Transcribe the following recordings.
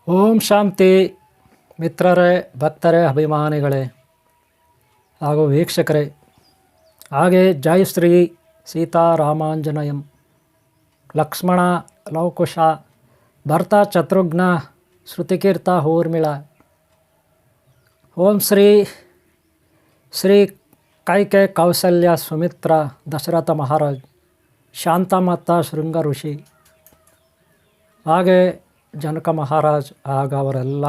ಓಂ ಶಾಂತಿ ಮಿತ್ರರೇ, ಭಕ್ತರೇ, ಅಭಿಮಾನಿಗಳೇ ಹಾಗೂ ವೀಕ್ಷಕರೇ, ಹಾಗೆ ಜೈ ಶ್ರೀ ಸೀತಾರಾಮಾಂಜನೇಯಂ, ಲಕ್ಷ್ಮಣ ಲವಕುಶ, ಭರತ ಶತ್ರುಘ್ನ, ಶ್ರುತಿಕೀರ್ತ ಊರ್ಮಿಳ. ಓಂ ಶ್ರೀ ಶ್ರೀ ಕೈಕೆ ಕೌಸಲ್ಯ ಸುಮಿತ್ರ ದಶರಥ ಮಹಾರಾಜ್, ಶಾಂತಮತ್ತ ಶೃಂಗ ಋಷಿ, ಹಾಗೆ ಜನಕ ಮಹಾರಾಜ್, ಆಗ ಅವರೆಲ್ಲ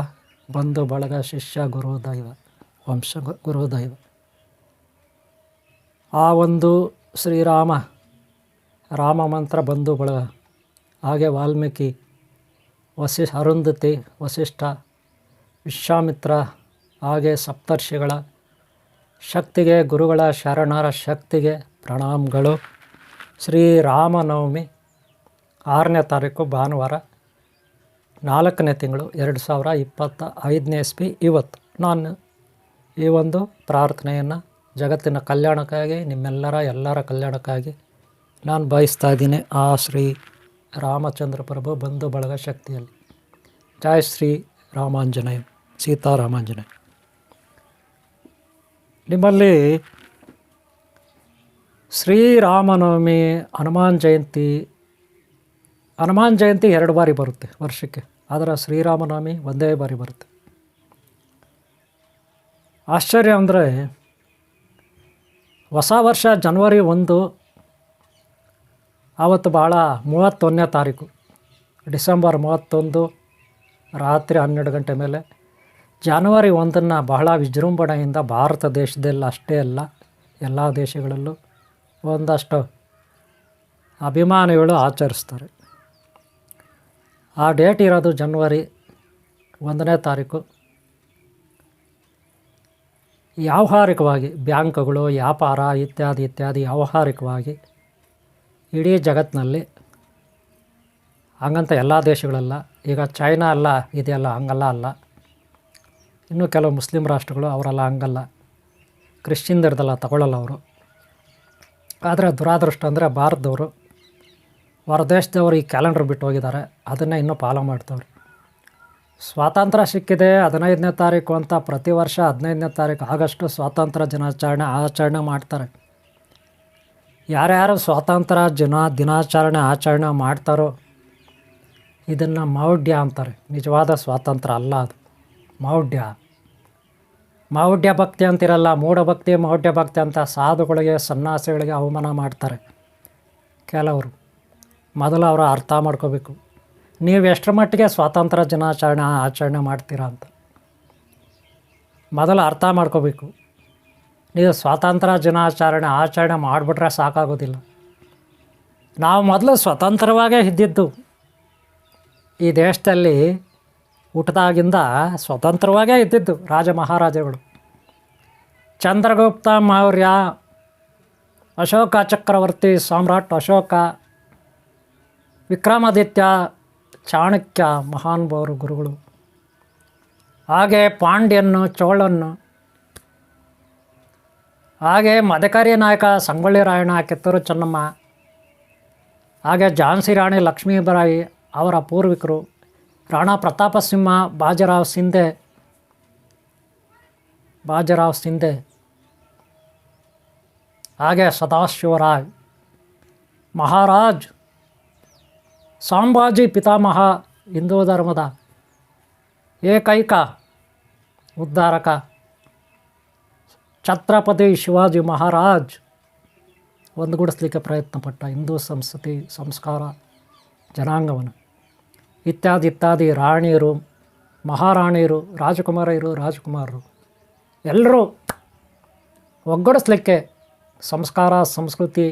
ಬಂಧು ಬಳಗ, ಶಿಷ್ಯ, ಗುರುದೈವ, ವಂಶ ಗುರುದೈವ. ಆ ಒಂದು ಶ್ರೀರಾಮ ರಾಮ ಮಂತ್ರ ಬಂಧು ಬಳಗ, ಹಾಗೆ ವಾಲ್ಮೀಕಿ, ಅರುಂಧತಿ, ವಸಿಷ್ಠ, ವಿಶ್ವಾಮಿತ್ರ, ಹಾಗೆ ಸಪ್ತರ್ಷಿಗಳ ಶಕ್ತಿಗೆ, ಗುರುಗಳ ಶರಣರ ಶಕ್ತಿಗೆ ಪ್ರಣಾಮಗಳು. ಶ್ರೀರಾಮನವಮಿ 6ನೇ ತಾರೀಕು ಭಾನುವಾರ, 4ನೇ ತಿಂಗಳು 2025ನೇ ಇಸ್ವಿ. ಇವತ್ತು ನಾನು ಈ ಒಂದು ಪ್ರಾರ್ಥನೆಯನ್ನು ಜಗತ್ತಿನ ಕಲ್ಯಾಣಕ್ಕಾಗಿ, ಎಲ್ಲರ ಕಲ್ಯಾಣಕ್ಕಾಗಿ ನಾನು ಬಯಸ್ತಾ ಇದ್ದೀನಿ. ಆ ಶ್ರೀ ರಾಮಚಂದ್ರ ಪ್ರಭು ಬಂಧು ಬಳಗ ಶಕ್ತಿಯಲ್ಲಿ. ಜೈ ಶ್ರೀ ರಾಮಾಂಜನೇಯ, ಸೀತಾರಾಮಾಂಜನೇಯ. ನಿಮ್ಮಲ್ಲಿ ಶ್ರೀರಾಮನವಮಿ, ಹನುಮಾನ್ ಜಯಂತಿ 2 ಬಾರಿ ಬರುತ್ತೆ ವರ್ಷಕ್ಕೆ, ಆದರೆ ಶ್ರೀರಾಮನವಮಿ ಒಂದೇ ಬಾರಿ ಬರುತ್ತೆ. ಆಶ್ಚರ್ಯ ಅಂದರೆ, ಹೊಸ ವರ್ಷ ಜನವರಿ 1, ಆವತ್ತು ಭಾಳ 31ನೇ ತಾರೀಕು, ಡಿಸೆಂಬರ್ 31 ರಾತ್ರಿ 12 ಗಂಟೆ ಮೇಲೆ ಜನವರಿ 1 ಬಹಳ ವಿಜೃಂಭಣೆಯಿಂದ ಭಾರತ ದೇಶದಲ್ಲಿ ಅಷ್ಟೇ ಅಲ್ಲ, ಎಲ್ಲ ದೇಶಗಳಲ್ಲೂ ಒಂದಷ್ಟು ಅಭಿಮಾನಿಗಳು ಆಚರಿಸ್ತಾರೆ. ಆ ಡೇಟ್ ಇರೋದು ಜನವರಿ 1ನೇ ತಾರೀಕು. ವ್ಯಾವಹಾರಿಕವಾಗಿ ಬ್ಯಾಂಕ್ಗಳು, ವ್ಯಾಪಾರ ಇತ್ಯಾದಿ ವ್ಯಾವಹಾರಿಕವಾಗಿ ಇಡೀ ಜಗತ್ತಿನಲ್ಲಿ, ಹಂಗಂತ ಎಲ್ಲ ದೇಶಗಳೆಲ್ಲ, ಈಗ ಚೈನಾ ಎಲ್ಲ ಇದೆಯಲ್ಲ ಹಂಗಲ್ಲ ಅಲ್ಲ, ಇನ್ನೂ ಕೆಲವು ಮುಸ್ಲಿಂ ರಾಷ್ಟ್ರಗಳು ಅವರೆಲ್ಲ ಹಂಗಲ್ಲ, ಕ್ರಿಶ್ಚಿಯನ್ದಿರ್ದೆಲ್ಲ ತಗೊಳ್ಳಲ್ಲ ಅವರು. ಆದರೆ ದುರಾದೃಷ್ಟ ಅಂದರೆ ಭಾರತದವರು, ಹೊರದೇಶದವರು ಈ ಕ್ಯಾಲೆಂಡರ್ ಬಿಟ್ಟು ಹೋಗಿದ್ದಾರೆ, ಅದನ್ನೇ ಇನ್ನೂ ಫಾಲೋ ಮಾಡ್ತವ್ರೆ. ಸ್ವಾತಂತ್ರ್ಯ ಸಿಕ್ಕಿದೆ 15ನೇ ತಾರೀಕು ಅಂತ ಪ್ರತಿ ವರ್ಷ 15ನೇ ತಾರೀಕು ಆಗಸ್ಟು ಸ್ವಾತಂತ್ರ್ಯ ಆಚರಣೆ ಮಾಡ್ತಾರೆ. ಯಾರ್ಯಾರು ಸ್ವಾತಂತ್ರ್ಯ ದಿನಾಚರಣೆ ಆಚರಣೆ ಮಾಡ್ತಾರೋ ಇದನ್ನು ಮೌಢ್ಯ ಅಂತಾರೆ. ನಿಜವಾದ ಸ್ವಾತಂತ್ರ್ಯ ಅಲ್ಲ ಅದು, ಮೌಢ್ಯ ಭಕ್ತಿ ಅಂತಿರಲ್ಲ, ಮೂಢಭಕ್ತಿ, ಮೌಢ್ಯ ಭಕ್ತಿ ಅಂತ ಸಾಧುಗಳಿಗೆ, ಸನ್ಯಾಸಿಗಳಿಗೆ ಅವಮಾನ ಮಾಡ್ತಾರೆ ಕೆಲವರು. ಮೊದಲು ಅವರು ಅರ್ಥ ಮಾಡ್ಕೋಬೇಕು, ನೀವು ಎಷ್ಟರ ಮಟ್ಟಿಗೆ ಸ್ವಾತಂತ್ರ್ಯ ದಿನಾಚರಣೆ ಆಚರಣೆ ಮಾಡ್ತೀರಾ ಅಂತ ಮೊದಲು ಅರ್ಥ ಮಾಡ್ಕೋಬೇಕು. ನೀವು ಸ್ವಾತಂತ್ರ್ಯ ದಿನಾಚರಣೆ ಆಚರಣೆ ಮಾಡಿಬಿಟ್ರೆ ಸಾಕಾಗೋದಿಲ್ಲ. ನಾವು ಮೊದಲು ಸ್ವತಂತ್ರವಾಗೇ ಇದ್ದಿದ್ದು ಈ ದೇಶದಲ್ಲಿ, ಹುಟ್ಟಿದಾಗಿಂದ ಸ್ವತಂತ್ರವಾಗೇ ಇದ್ದಿದ್ದು ರಾಜ ಮಹಾರಾಜಗಳು. ಚಂದ್ರಗುಪ್ತ ಮೌರ್ಯ, ಅಶೋಕ ಚಕ್ರವರ್ತಿ, ಸಾಮ್ರಾಟ್ ಅಶೋಕ, ವಿಕ್ರಮಾದಿತ್ಯ, ಚಾಣಕ್ಯ, ಮಹಾನುಭಾವರು ಗುರುಗಳು, ಹಾಗೆ ಪಾಂಡ್ಯನ್ನು, ಚೋಳನ್ನು, ಹಾಗೆ ಮದಕರಿ ನಾಯಕ ಸಂಗೊಳ್ಳಿ ರಾಯಣ್ಣ, ಕಿತ್ತೂರು ಚೆನ್ನಮ್ಮ, ಹಾಗೆ ಝಾನ್ಸಿ ರಾಣಿ ಲಕ್ಷ್ಮೀಬಾಯಿ ಅವರ ಪೂರ್ವಿಕರು, ರಾಣಾ ಪ್ರತಾಪ ಸಿಂಹ, ಬಾಜಿರಾವ್ ಸಿಂಧೆ, ಹಾಗೆ ಸದಾಶಿವರಾಯ್ ಮಹಾರಾಜ್, ಸಂಭಾಜಿ ಪಿತಾಮಹ, ಹಿಂದೂ ಧರ್ಮದ ಏಕೈಕ ಉದ್ಧಾರಕ ಛತ್ರಪತಿ ಶಿವಾಜಿ ಮಹಾರಾಜ್ ಒಂದುಗೂಡಿಸ್ಲಿಕ್ಕೆ ಪ್ರಯತ್ನಪಟ್ಟ ಹಿಂದೂ ಸಂಸ್ಕೃತಿ, ಸಂಸ್ಕಾರ, ಜನಾಂಗವನ್ನು, ಇತ್ಯಾದಿ ರಾಣಿಯರು, ಮಹಾರಾಣಿಯರು, ರಾಜಕುಮಾರರು ಎಲ್ಲರೂ ಒಗ್ಗೂಡಿಸ್ಲಿಕ್ಕೆ, ಸಂಸ್ಕಾರ, ಸಂಸ್ಕೃತಿ,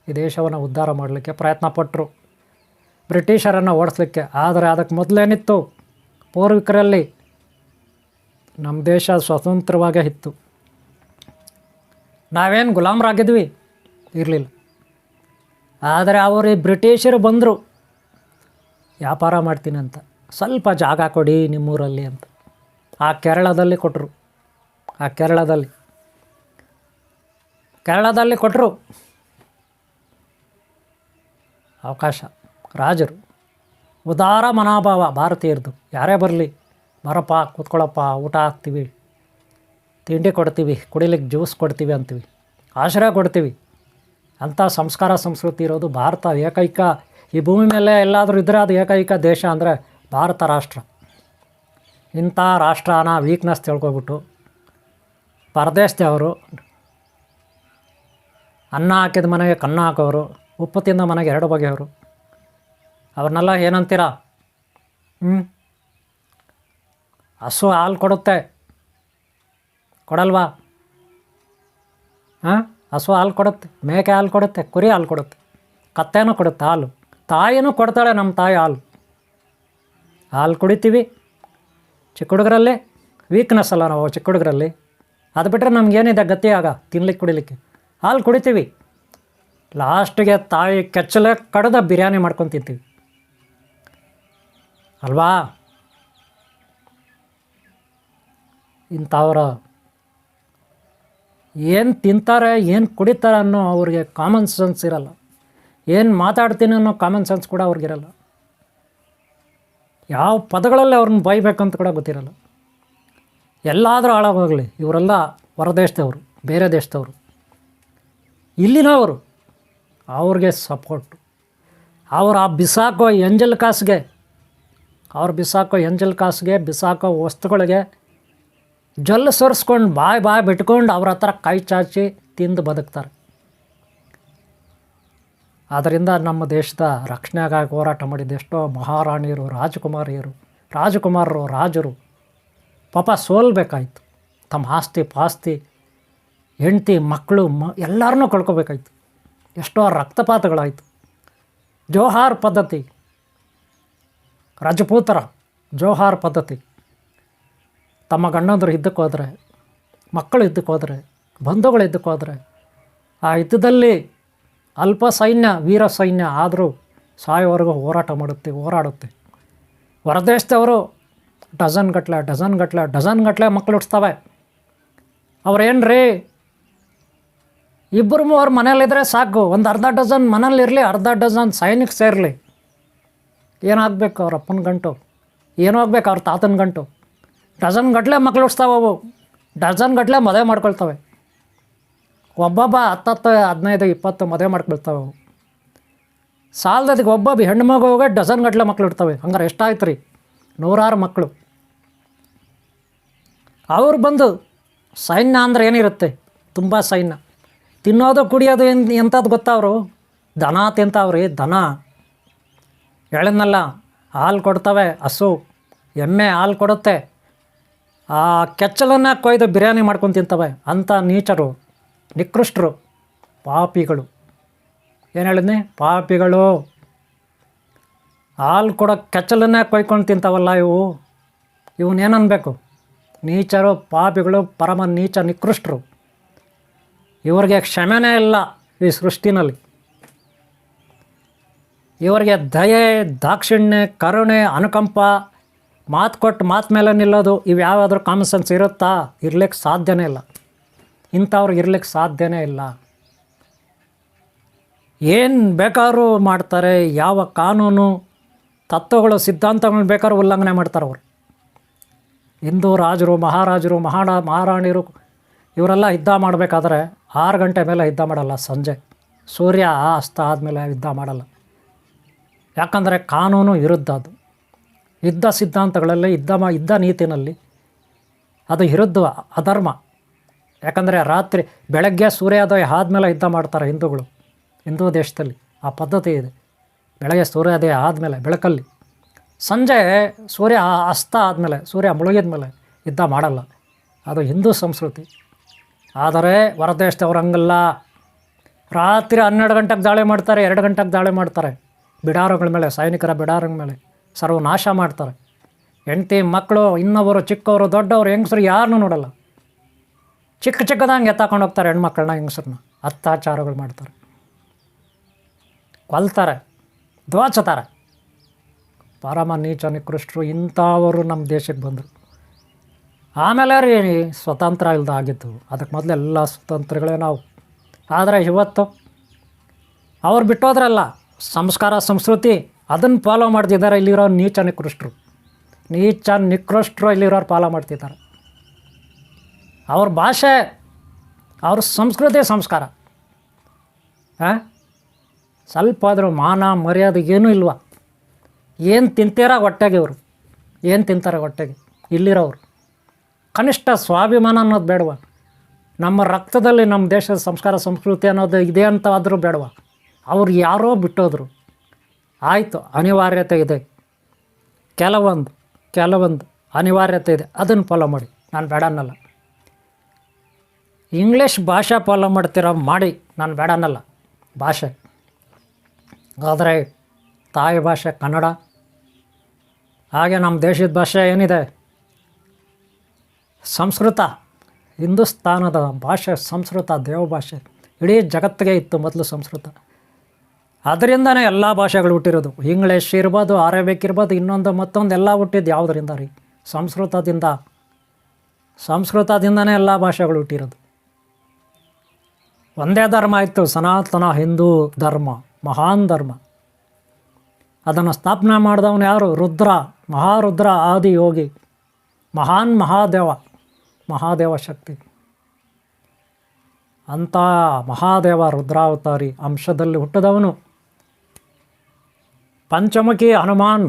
ಈ ದೇಶವನ್ನು ಉದ್ಧಾರ ಮಾಡಲಿಕ್ಕೆ ಪ್ರಯತ್ನಪಟ್ಟರು, ಬ್ರಿಟಿಷರನ್ನು ಓಡಿಸ್ಲಿಕ್ಕೆ. ಆದರೆ ಅದಕ್ಕೆ ಮೊದಲೇನಿತ್ತು, ಪೂರ್ವಿಕರಲ್ಲಿ ನಮ್ಮ ದೇಶ ಸ್ವತಂತ್ರವಾಗೇ ಇತ್ತು. ನಾವೇನು ಗುಲಾಮರಾಗಿದ್ವಿ ಇರಲಿಲ್ಲ. ಆದರೆ ಅವರು ಬ್ರಿಟಿಷರು ಬಂದರು, ವ್ಯಾಪಾರ ಮಾಡ್ತೀನಿ ಅಂತ, ಸ್ವಲ್ಪ ಜಾಗ ಕೊಡಿ ನಿಮ್ಮೂರಲ್ಲಿ ಅಂತ ಆ ಕೇರಳದಲ್ಲಿ ಕೊಟ್ಟರು. ಕೇರಳದಲ್ಲಿ ಕೊಟ್ಟರು ಅವಕಾಶ ರಾಜರು. ಉದಾರ ಮನೋಭಾವ ಭಾರತೀಯರದು. ಯಾರೇ ಬರಲಿ, ಬರಪ್ಪ ಕೂತ್ಕೊಳ್ಳಪ್ಪ, ಊಟ ಹಾಕ್ತೀವಿ, ತಿಂಡಿ ಕೊಡ್ತೀವಿ, ಕುಡಿಲಿಕ್ಕೆ ಜ್ಯೂಸ್ ಕೊಡ್ತೀವಿ ಅಂತೀವಿ, ಆಶ್ರಯ ಕೊಡ್ತೀವಿ. ಅಂಥ ಸಂಸ್ಕಾರ ಸಂಸ್ಕೃತಿ ಇರೋದು ಭಾರತ. ಏಕೈಕ ಈ ಭೂಮಿ ಮೇಲೆ ಎಲ್ಲಾದರೂ ಇದ್ದರೆ ಅದು ಏಕೈಕ ದೇಶ ಅಂದರೆ ಭಾರತ ರಾಷ್ಟ್ರ. ಇಂಥ ರಾಷ್ಟ್ರನ ವೀಕ್ನೆಸ್ ತಿಳ್ಕೊಬಿಟ್ಟು ಪರದೇಶದವರು, ಅನ್ನ ಹಾಕಿದ ಮನೆಗೆ ಕನ್ನ ಹಾಕೋರು, ಉಪ್ಪು ತಿಂದ ಮನೆಗೆ ಎರಡು ಬಗೆಯವರು, ಅವ್ರನ್ನೆಲ್ಲ ಏನಂತೀರ? ಹಸು ಹಾಲು ಕೊಡುತ್ತೆ, ಕೊಡಲ್ವಾ? ಹಸು ಹಾಲು ಕೊಡುತ್ತೆ, ಮೇಕೆ ಹಾಲು ಕೊಡುತ್ತೆ, ಕುರಿ ಹಾಲು ಕೊಡುತ್ತೆ, ಕತ್ತೆನೂ ಕೊಡುತ್ತೆ ಹಾಲು, ತಾಯಿನೂ ಕೊಡ್ತಾಳೆ ನಮ್ಮ ತಾಯಿ ಹಾಲು. ಹಾಲು ಕುಡಿತೀವಿ. ಚಿಕ್ಕ ಹುಡುಗರಲ್ಲಿ ವೀಕ್ನೆಸ್ ಅಲ್ಲ ನಾವು ಚಿಕ್ಕ ಹುಡುಗರಲ್ಲಿ. ಅದು ಬಿಟ್ಟರೆ ನಮಗೇನಿದೆ ಗತಿ ಆಗ ತಿನ್ಲಿಕ್ಕೆ ಕುಡಿಲಿಕ್ಕೆ? ಹಾಲು ಕುಡಿತೀವಿ. ಲಾಸ್ಟಿಗೆ ತಾಯಿ ಕೆಚ್ಚಲೇ ಕಡ್ದ ಬಿರಿಯಾನಿ ಮಾಡ್ಕೊಂಡು ತಿಂತೀವಿ ಅಲ್ವಾ? ಇಂಥವ್ರ ಏನು ತಿಂತಾರೆ, ಏನು ಕುಡಿತಾರೆ ಅನ್ನೋ ಅವ್ರಿಗೆ ಕಾಮನ್ ಸೆನ್ಸ್ ಇರಲ್ಲ. ಏನು ಮಾತಾಡ್ತೀನಿ ಅನ್ನೋ ಕಾಮನ್ ಸೆನ್ಸ್ ಕೂಡ ಅವ್ರಿಗಿರಲ್ಲ. ಯಾವ ಪದಗಳಲ್ಲಿ ಅವ್ರನ್ನ ಬೈಬೇಕಂತ ಕೂಡ ಗೊತ್ತಿರಲ್ಲ. ಎಲ್ಲಾದರೂ ಹಾಳಾಗೋಗಲಿ, ಇವರೆಲ್ಲ ಹೊರದೇಶದವರು, ಬೇರೆ ದೇಶದವರು. ಇಲ್ಲಿನವರು ಅವ್ರಿಗೆ ಸಪೋರ್ಟು. ಅವ್ರು ಆ ಬಿಸಾಕೋ ಎಂಜಲ್ ಕಾಸಿಗೆ, ಅವ್ರು ಬಿಸಾಕೋ ಎಂಜಲ್ ಕಾಸಿಗೆ, ಬಿಸಾಕೋ ವಸ್ತುಗಳಿಗೆ ಜಲ್ಲು ಸರಿಸ್ಕೊಂಡು ಬಾಯಿ ಬಿಟ್ಕೊಂಡು ಅವ್ರ ಹತ್ರ ಕೈ ಚಾಚಿ ತಿಂದು ಬದುಕ್ತಾರೆ. ಆದ್ದರಿಂದ ನಮ್ಮ ದೇಶದ ರಕ್ಷಣೆಗಾಗಿ ಹೋರಾಟ ಮಾಡಿದ ಎಷ್ಟೋ ಮಹಾರಾಣಿಯರು, ರಾಜಕುಮಾರರು, ರಾಜರು ಪಾಪ ಸೋಲ್ಬೇಕಾಯ್ತು. ತಮ್ಮ ಆಸ್ತಿ ಪಾಸ್ತಿ, ಹೆಂಡತಿ ಮಕ್ಕಳು ಎಲ್ಲರನ್ನೂ ಕಳ್ಕೊಬೇಕಾಯ್ತು. ಎಷ್ಟೋ ರಕ್ತಪಾತಗಳಾಯಿತು. ಜೋಹಾರ್ ಪದ್ಧತಿ, ರಜಪೂತರ ಜೋಹಾರ್ ಪದ್ಧತಿ. ತಮ್ಮ ಗಂಡಂದರು ಯುದ್ಧಕ್ಕೆ ಹೋದರೆ, ಮಕ್ಕಳು ಯುದ್ಧಕ್ಕೆ ಹೋದರೆ, ಬಂಧುಗಳು ಯುದ್ಧಕ್ಕೆ ಹೋದರೆ, ಆ ಯುದ್ಧದಲ್ಲಿ ಅಲ್ಪ ಸೈನ್ಯ, ವೀರ ಸೈನ್ಯ ಆದರೂ ಸಾಯೋವರೆಗೂ ಹೋರಾಡುತ್ತೆ. ಹೊರದೇಶದವರು ಡಜನ್ ಗಟ್ಟಲೆ ಮಕ್ಕಳು ಹುಟ್ಟಿಸ್ತವೆ. ಅವ್ರೇನು ರೀ, 2-3 ಮನೇಲಿದ್ದರೆ ಸಾಕು, ಒಂದು ಅರ್ಧ ಡಜನ್ ಮನೇಲಿರಲಿ, ಅರ್ಧ ಡಜನ್ ಸೈನಿಕ ಸೇರಲಿ. ಏನಾಗಬೇಕು ಅವ್ರ ಅಪ್ಪನ ಗಂಟು, ಏನೋ ಆಗ್ಬೇಕು ಅವ್ರ ತಾತನ ಗಂಟು. ಡಜನ್ ಗಟ್ಟಲೆ ಮಕ್ಕಳು ಹುಟ್ಟಿಸ್ತಾವೆ. ಅವು ಡಜನ್ ಗಟ್ಟಲೆ ಮದುವೆ ಮಾಡ್ಕೊಳ್ತವೆ. ಒಬ್ಬೊಬ್ಬ 10, 15, 20 ಮದುವೆ ಮಾಡ್ಕೊಳ್ತಾವೆ. ಅವು ಸಾಲದಕ್ಕೆ ಒಬ್ಬೊಬ್ಬ ಹೆಣ್ಣು ಮಗುವಿಗೆ ಡಜನ್ ಗಟ್ಟಲೆ ಮಕ್ಕಳು ಇರ್ತವೆ. ಹಂಗಾರೆ ಎಷ್ಟಾಯ್ತು ರೀ? 100 ಮಕ್ಕಳು. ಅವ್ರು ಬಂದು ಸೈನ್ಯ ಅಂದರೆ ಏನಿರುತ್ತೆ? ತುಂಬ ಸೈನ್ಯ. ತಿನ್ನೋದು ಕುಡಿಯೋದು ಎಂಥದ್ದು ಗೊತ್ತವರು? ದನ ತಿಂತಾವ್ರಿ, ದನ. ಹೇಳಿದ್ನಲ್ಲ, ಹಾಲು ಕೊಡ್ತವೆ ಹಸು, ಎಮ್ಮೆ ಹಾಲು ಕೊಡುತ್ತೆ. ಆ ಕೆಚ್ಚಲನ್ನು ಕೊಯ್ದು ಬಿರಿಯಾನಿ ಮಾಡ್ಕೊಂಡು ತಿಂತವೆ. ಅಂಥ ನೀಚರು, ನಿಕೃಷ್ಟರು, ಪಾಪಿಗಳು. ಏನು ಹೇಳಿದ್ನಿ? ಪಾಪಿಗಳು. ಹಾಲು ಕೊಡೋ ಕೆಚ್ಚಲನ್ನೇ ಕೊಯ್ಕೊಂಡು ತಿಂತಾವಲ್ಲ ಇವನ್ನೇನನ್ಬೇಕು? ನೀಚರು, ಪಾಪಿಗಳು, ಪರಮ ನೀಚ, ನಿಕೃಷ್ಟರು. ಇವರಿಗೆ ಕ್ಷಮೆನೇ ಇಲ್ಲ ಈ ಸೃಷ್ಟಿನಲ್ಲಿ. ಇವರಿಗೆ ದಯೆ, ದಾಕ್ಷಿಣ್ಯ, ಕರುಣೆ, ಅನುಕಂಪ, ಮಾತು ಕೊಟ್ಟು ಮಾತು ಮೇಲೆ ನಿಲ್ಲೋದು, ಇವು ಯಾವುದಾದ್ರೂ ಕಾಮನ್ ಸೆನ್ಸ್ ಇರುತ್ತಾ? ಇರ್ಲಿಕ್ಕೆ ಸಾಧ್ಯನೇ ಇಲ್ಲ. ಇಂಥವ್ರಿಗೆ ಇರ್ಲಿಕ್ಕೆ ಸಾಧ್ಯನೇ ಇಲ್ಲ. ಏನು ಬೇಕಾದ್ರೂ ಮಾಡ್ತಾರೆ. ಯಾವ ಕಾನೂನು, ತತ್ವಗಳು, ಸಿದ್ಧಾಂತಗಳನ್ನ ಬೇಕಾದ್ರೂ ಉಲ್ಲಂಘನೆ ಮಾಡ್ತಾರೆ ಅವರು. ಹಿಂದೂ ರಾಜರು, ಮಹಾರಾಜರು, ಮಹಾರಾಣಿಯರು ಇವರೆಲ್ಲ ಯುದ್ಧ ಮಾಡಬೇಕಾದ್ರೆ 6 ಗಂಟೆ ಮೇಲೆ ಯುದ್ಧ ಮಾಡಲ್ಲ. ಸಂಜೆ ಸೂರ್ಯ ಅಸ್ತ ಆದಮೇಲೆ ಯುದ್ಧ ಮಾಡಲ್ಲ. ಯಾಕಂದರೆ ಕಾನೂನು ವಿರುದ್ಧ ಅದು. ಯುದ್ಧ ಸಿದ್ಧಾಂತಗಳಲ್ಲಿ, ಯುದ್ಧ ನೀತಿನಲ್ಲಿ ಅದು ವಿರುದ್ಧ, ಅಧರ್ಮ. ಯಾಕಂದರೆ ಬೆಳಗ್ಗೆ ಸೂರ್ಯೋದಯ ಆದಮೇಲೆ ಯುದ್ಧ ಮಾಡ್ತಾರೆ ಹಿಂದೂಗಳು. ಹಿಂದೂ ದೇಶದಲ್ಲಿ ಆ ಪದ್ಧತಿ ಇದೆ. ಬೆಳಗ್ಗೆ ಸೂರ್ಯೋದಯ ಆದಮೇಲೆ ಬೆಳಕಲ್ಲಿ, ಸಂಜೆ ಸೂರ್ಯ ಅಸ್ತ ಆದಮೇಲೆ, ಸೂರ್ಯ ಮುಳುಗಿದ ಮೇಲೆ ಯುದ್ಧ ಮಾಡಲ್ಲ. ಅದು ಹಿಂದೂ ಸಂಸ್ಕೃತಿ. ಆದರೆ ಹೊರದೇಶದವ್ರು ಹಂಗಲ್ಲ. ರಾತ್ರಿ 12 ಗಂಟೆಗೆ ದಾಳಿ ಮಾಡ್ತಾರೆ, 2 ಗಂಟೆಗೆ ದಾಳಿ ಮಾಡ್ತಾರೆ. ಬಿಡಾರಗಳ ಮೇಲೆ, ಸೈನಿಕರ ಬಿಡಾರಗಳ ಮೇಲೆ ಸರ್ವನಾಶ ಮಾಡ್ತಾರೆ. ಹೆಂಡತಿ ಮಕ್ಕಳು, ಇನ್ನೊಬ್ಬರು, ಚಿಕ್ಕವರು, ದೊಡ್ಡವರು, ಹೆಂಗಸರು ಯಾರನ್ನೂ ನೋಡಲ್ಲ. ಚಿಕ್ಕದಂಗೆ ಎತ್ತಾಕೊಂಡು ಹೋಗ್ತಾರೆ ಹೆಣ್ಮಕ್ಳನ್ನ, ಹೆಂಗಸರನ್ನ. ಅತ್ಯಾಚಾರಗಳು ಮಾಡ್ತಾರೆ, ಕೊಲ್ತಾರೆ, ದ್ವಾಚತಾರೆ. ಪರಮ ನೀಚ, ನಿಕೃಷ್ಟರು ಇಂಥವರು ನಮ್ಮ ದೇಶಕ್ಕೆ ಬಂದರು. ಆಮೇಲೆ ರೀ ಸ್ವತಂತ್ರ ಇಲ್ದ ಆಗಿತ್ತು. ಅದಕ್ಕೆ ಮೊದಲು ಎಲ್ಲ ಸ್ವತಂತ್ರಗಳೇ ನಾವು. ಆದರೆ ಇವತ್ತು ಅವ್ರು ಬಿಟ್ಟೋದ್ರಲ್ಲ, ಸಂಸ್ಕಾರ ಸಂಸ್ಕೃತಿ ಅದನ್ನು ಫಾಲೋ ಮಾಡ್ತಿದ್ದಾರೆ ಇಲ್ಲಿರೋ ನೀಚ ನಿಕೃಷ್ಟರು ಇಲ್ಲಿರೋರು ಫಾಲೋ ಮಾಡ್ತಿದ್ದಾರೆ. ಅವ್ರ ಭಾಷೆ, ಅವ್ರ ಸಂಸ್ಕೃತಿ, ಸಂಸ್ಕಾರ ಸ್ವಲ್ಪ ಆದರೂ ಮಾನ ಮರ್ಯಾದೆ ಏನೂ ಇಲ್ವಾ? ಏನು ತಿಂತೀರ ಹೊಟ್ಟೆಗೆ? ಇವರು ಏನು ತಿಂತಾರೆ ಹೊಟ್ಟೆಗೆ ಇಲ್ಲಿರೋರು? ಕನಿಷ್ಠ ಸ್ವಾಭಿಮಾನ ಅನ್ನೋದು ಬೇಡವಾ? ನಮ್ಮ ರಕ್ತದಲ್ಲಿ ನಮ್ಮ ದೇಶದ ಸಂಸ್ಕಾರ ಸಂಸ್ಕೃತಿ ಅನ್ನೋದು ಇದೆ ಅಂತ ಆದರೂ ಬೇಡವಾ? ಅವ್ರು ಯಾರೋ ಬಿಟ್ಟೋದ್ರು, ಆಯಿತು, ಅನಿವಾರ್ಯತೆ ಇದೆ, ಕೆಲವೊಂದು ಅನಿವಾರ್ಯತೆ ಇದೆ, ಅದನ್ನು ಫಾಲೋ ಮಾಡಿ, ನಾನು ಬೇಡ ಅನ್ನಲ್ಲ. ಇಂಗ್ಲೀಷ್ ಭಾಷೆ ಫಾಲೋ ಮಾಡ್ತೀರೋ ಮಾಡಿ, ನಾನು ಬೇಡ ಅನ್ನಲ್ಲ ಭಾಷೆ. ಆದರೆ ತಾಯಿ ಭಾಷೆ ಕನ್ನಡ, ಹಾಗೆ ನಮ್ಮ ದೇಶದ ಭಾಷೆ ಏನಿದೆ ಸಂಸ್ಕೃತ, ಹಿಂದೂಸ್ತಾನದ ಭಾಷೆ ಸಂಸ್ಕೃತ, ದೇವಭಾಷೆ. ಇಡೀ ಜಗತ್ತಿಗೆ ಇತ್ತು ಮೊದಲು ಸಂಸ್ಕೃತ. ಅದರಿಂದನೇ ಎಲ್ಲ ಭಾಷೆಗಳು ಹುಟ್ಟಿರೋದು. ಇಂಗ್ಲೀಷ್ ಇರ್ಬೋದು, ಅರೇಬಿಕ್ ಇರ್ಬೋದು, ಇನ್ನೊಂದು ಮತ್ತೊಂದು ಎಲ್ಲ ಹುಟ್ಟಿದ್ದು ಯಾವುದರಿಂದ ರೀ? ಸಂಸ್ಕೃತದಿಂದನೇ ಎಲ್ಲ ಭಾಷೆಗಳು ಹುಟ್ಟಿರೋದು. ಒಂದೇ ಧರ್ಮ ಇತ್ತು, ಸನಾತನ ಹಿಂದೂ ಧರ್ಮ, ಮಹಾನ್ ಧರ್ಮ. ಅದನ್ನು ಸ್ಥಾಪನೆ ಮಾಡಿದವನು ಯಾರು? ಮಹಾರುದ್ರ ಆದಿಯೋಗಿ, ಮಹಾನ್ ಮಹಾದೇವ ಶಕ್ತಿ. ಅಂಥ ಮಹಾದೇವ ರುದ್ರಾವತಾರಿ ಅಂಶದಲ್ಲಿ ಹುಟ್ಟಿದವನು ಪಂಚಮುಖಿ ಹನುಮಾನ್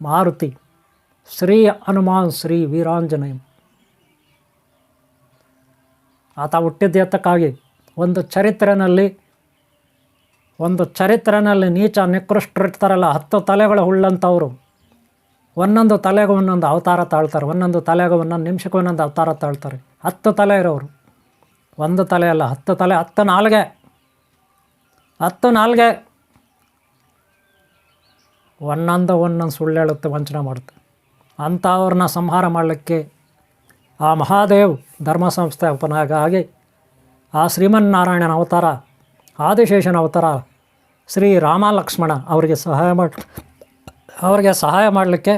ಮಾರುತಿ, ಶ್ರೀ ಹನುಮಾನ್, ಶ್ರೀ ವೀರಾಂಜನೇಯ. ಆತ ಹುಟ್ಟಿದ್ದ ಎತ್ತಕ್ಕಾಗಿ ಒಂದು ಚರಿತ್ರೆಯಲ್ಲಿ ನೀಚ ನಿಕೃಷ್ಟರಿರ್ತಾರಲ್ಲ, 10 ತಲೆಗಳ ಹುಳ್ಳಂಥವ್ರು, ಒಂದೊಂದು ತಲೆಗೂ ಒಂದೊಂದು ಅವತಾರ ತಾಳ್ತಾರೆ, ಒಂದೊಂದು ತಲೆಗೂ ಒಂದೊಂದು ನಿಮಿಷಕ್ಕೂ ಒಂದೊಂದು ಅವತಾರ ತಾಳ್ತಾರೆ. 10 ತಲೆ ಇರೋರು, ಒಂದು ತಲೆ ಅಲ್ಲ, 10 ತಲೆ, 10 ನಾಲ್ಗೆ, ಒಂದೊಂದು ಸುಳ್ಳು ಹೇಳುತ್ತೆ, ವಂಚನೆ ಮಾಡುತ್ತೆ. ಅಂಥವ್ರನ್ನ ಸಂಹಾರ ಮಾಡಲಿಕ್ಕೆ ಆ ಮಹಾದೇವ್ ಧರ್ಮ ಸಂಸ್ಥೆ ಉಪನಾಯಕ ಆ ಶ್ರೀಮನ್ನಾರಾಯಣನ ಅವತಾರ, ಆದಿಶೇಷನ ಅವತಾರ, ಶ್ರೀ ರಾಮ ಲಕ್ಷ್ಮಣ ಅವರಿಗೆ ಸಹಾಯ ಮಾಡಲಿಕ್ಕೆ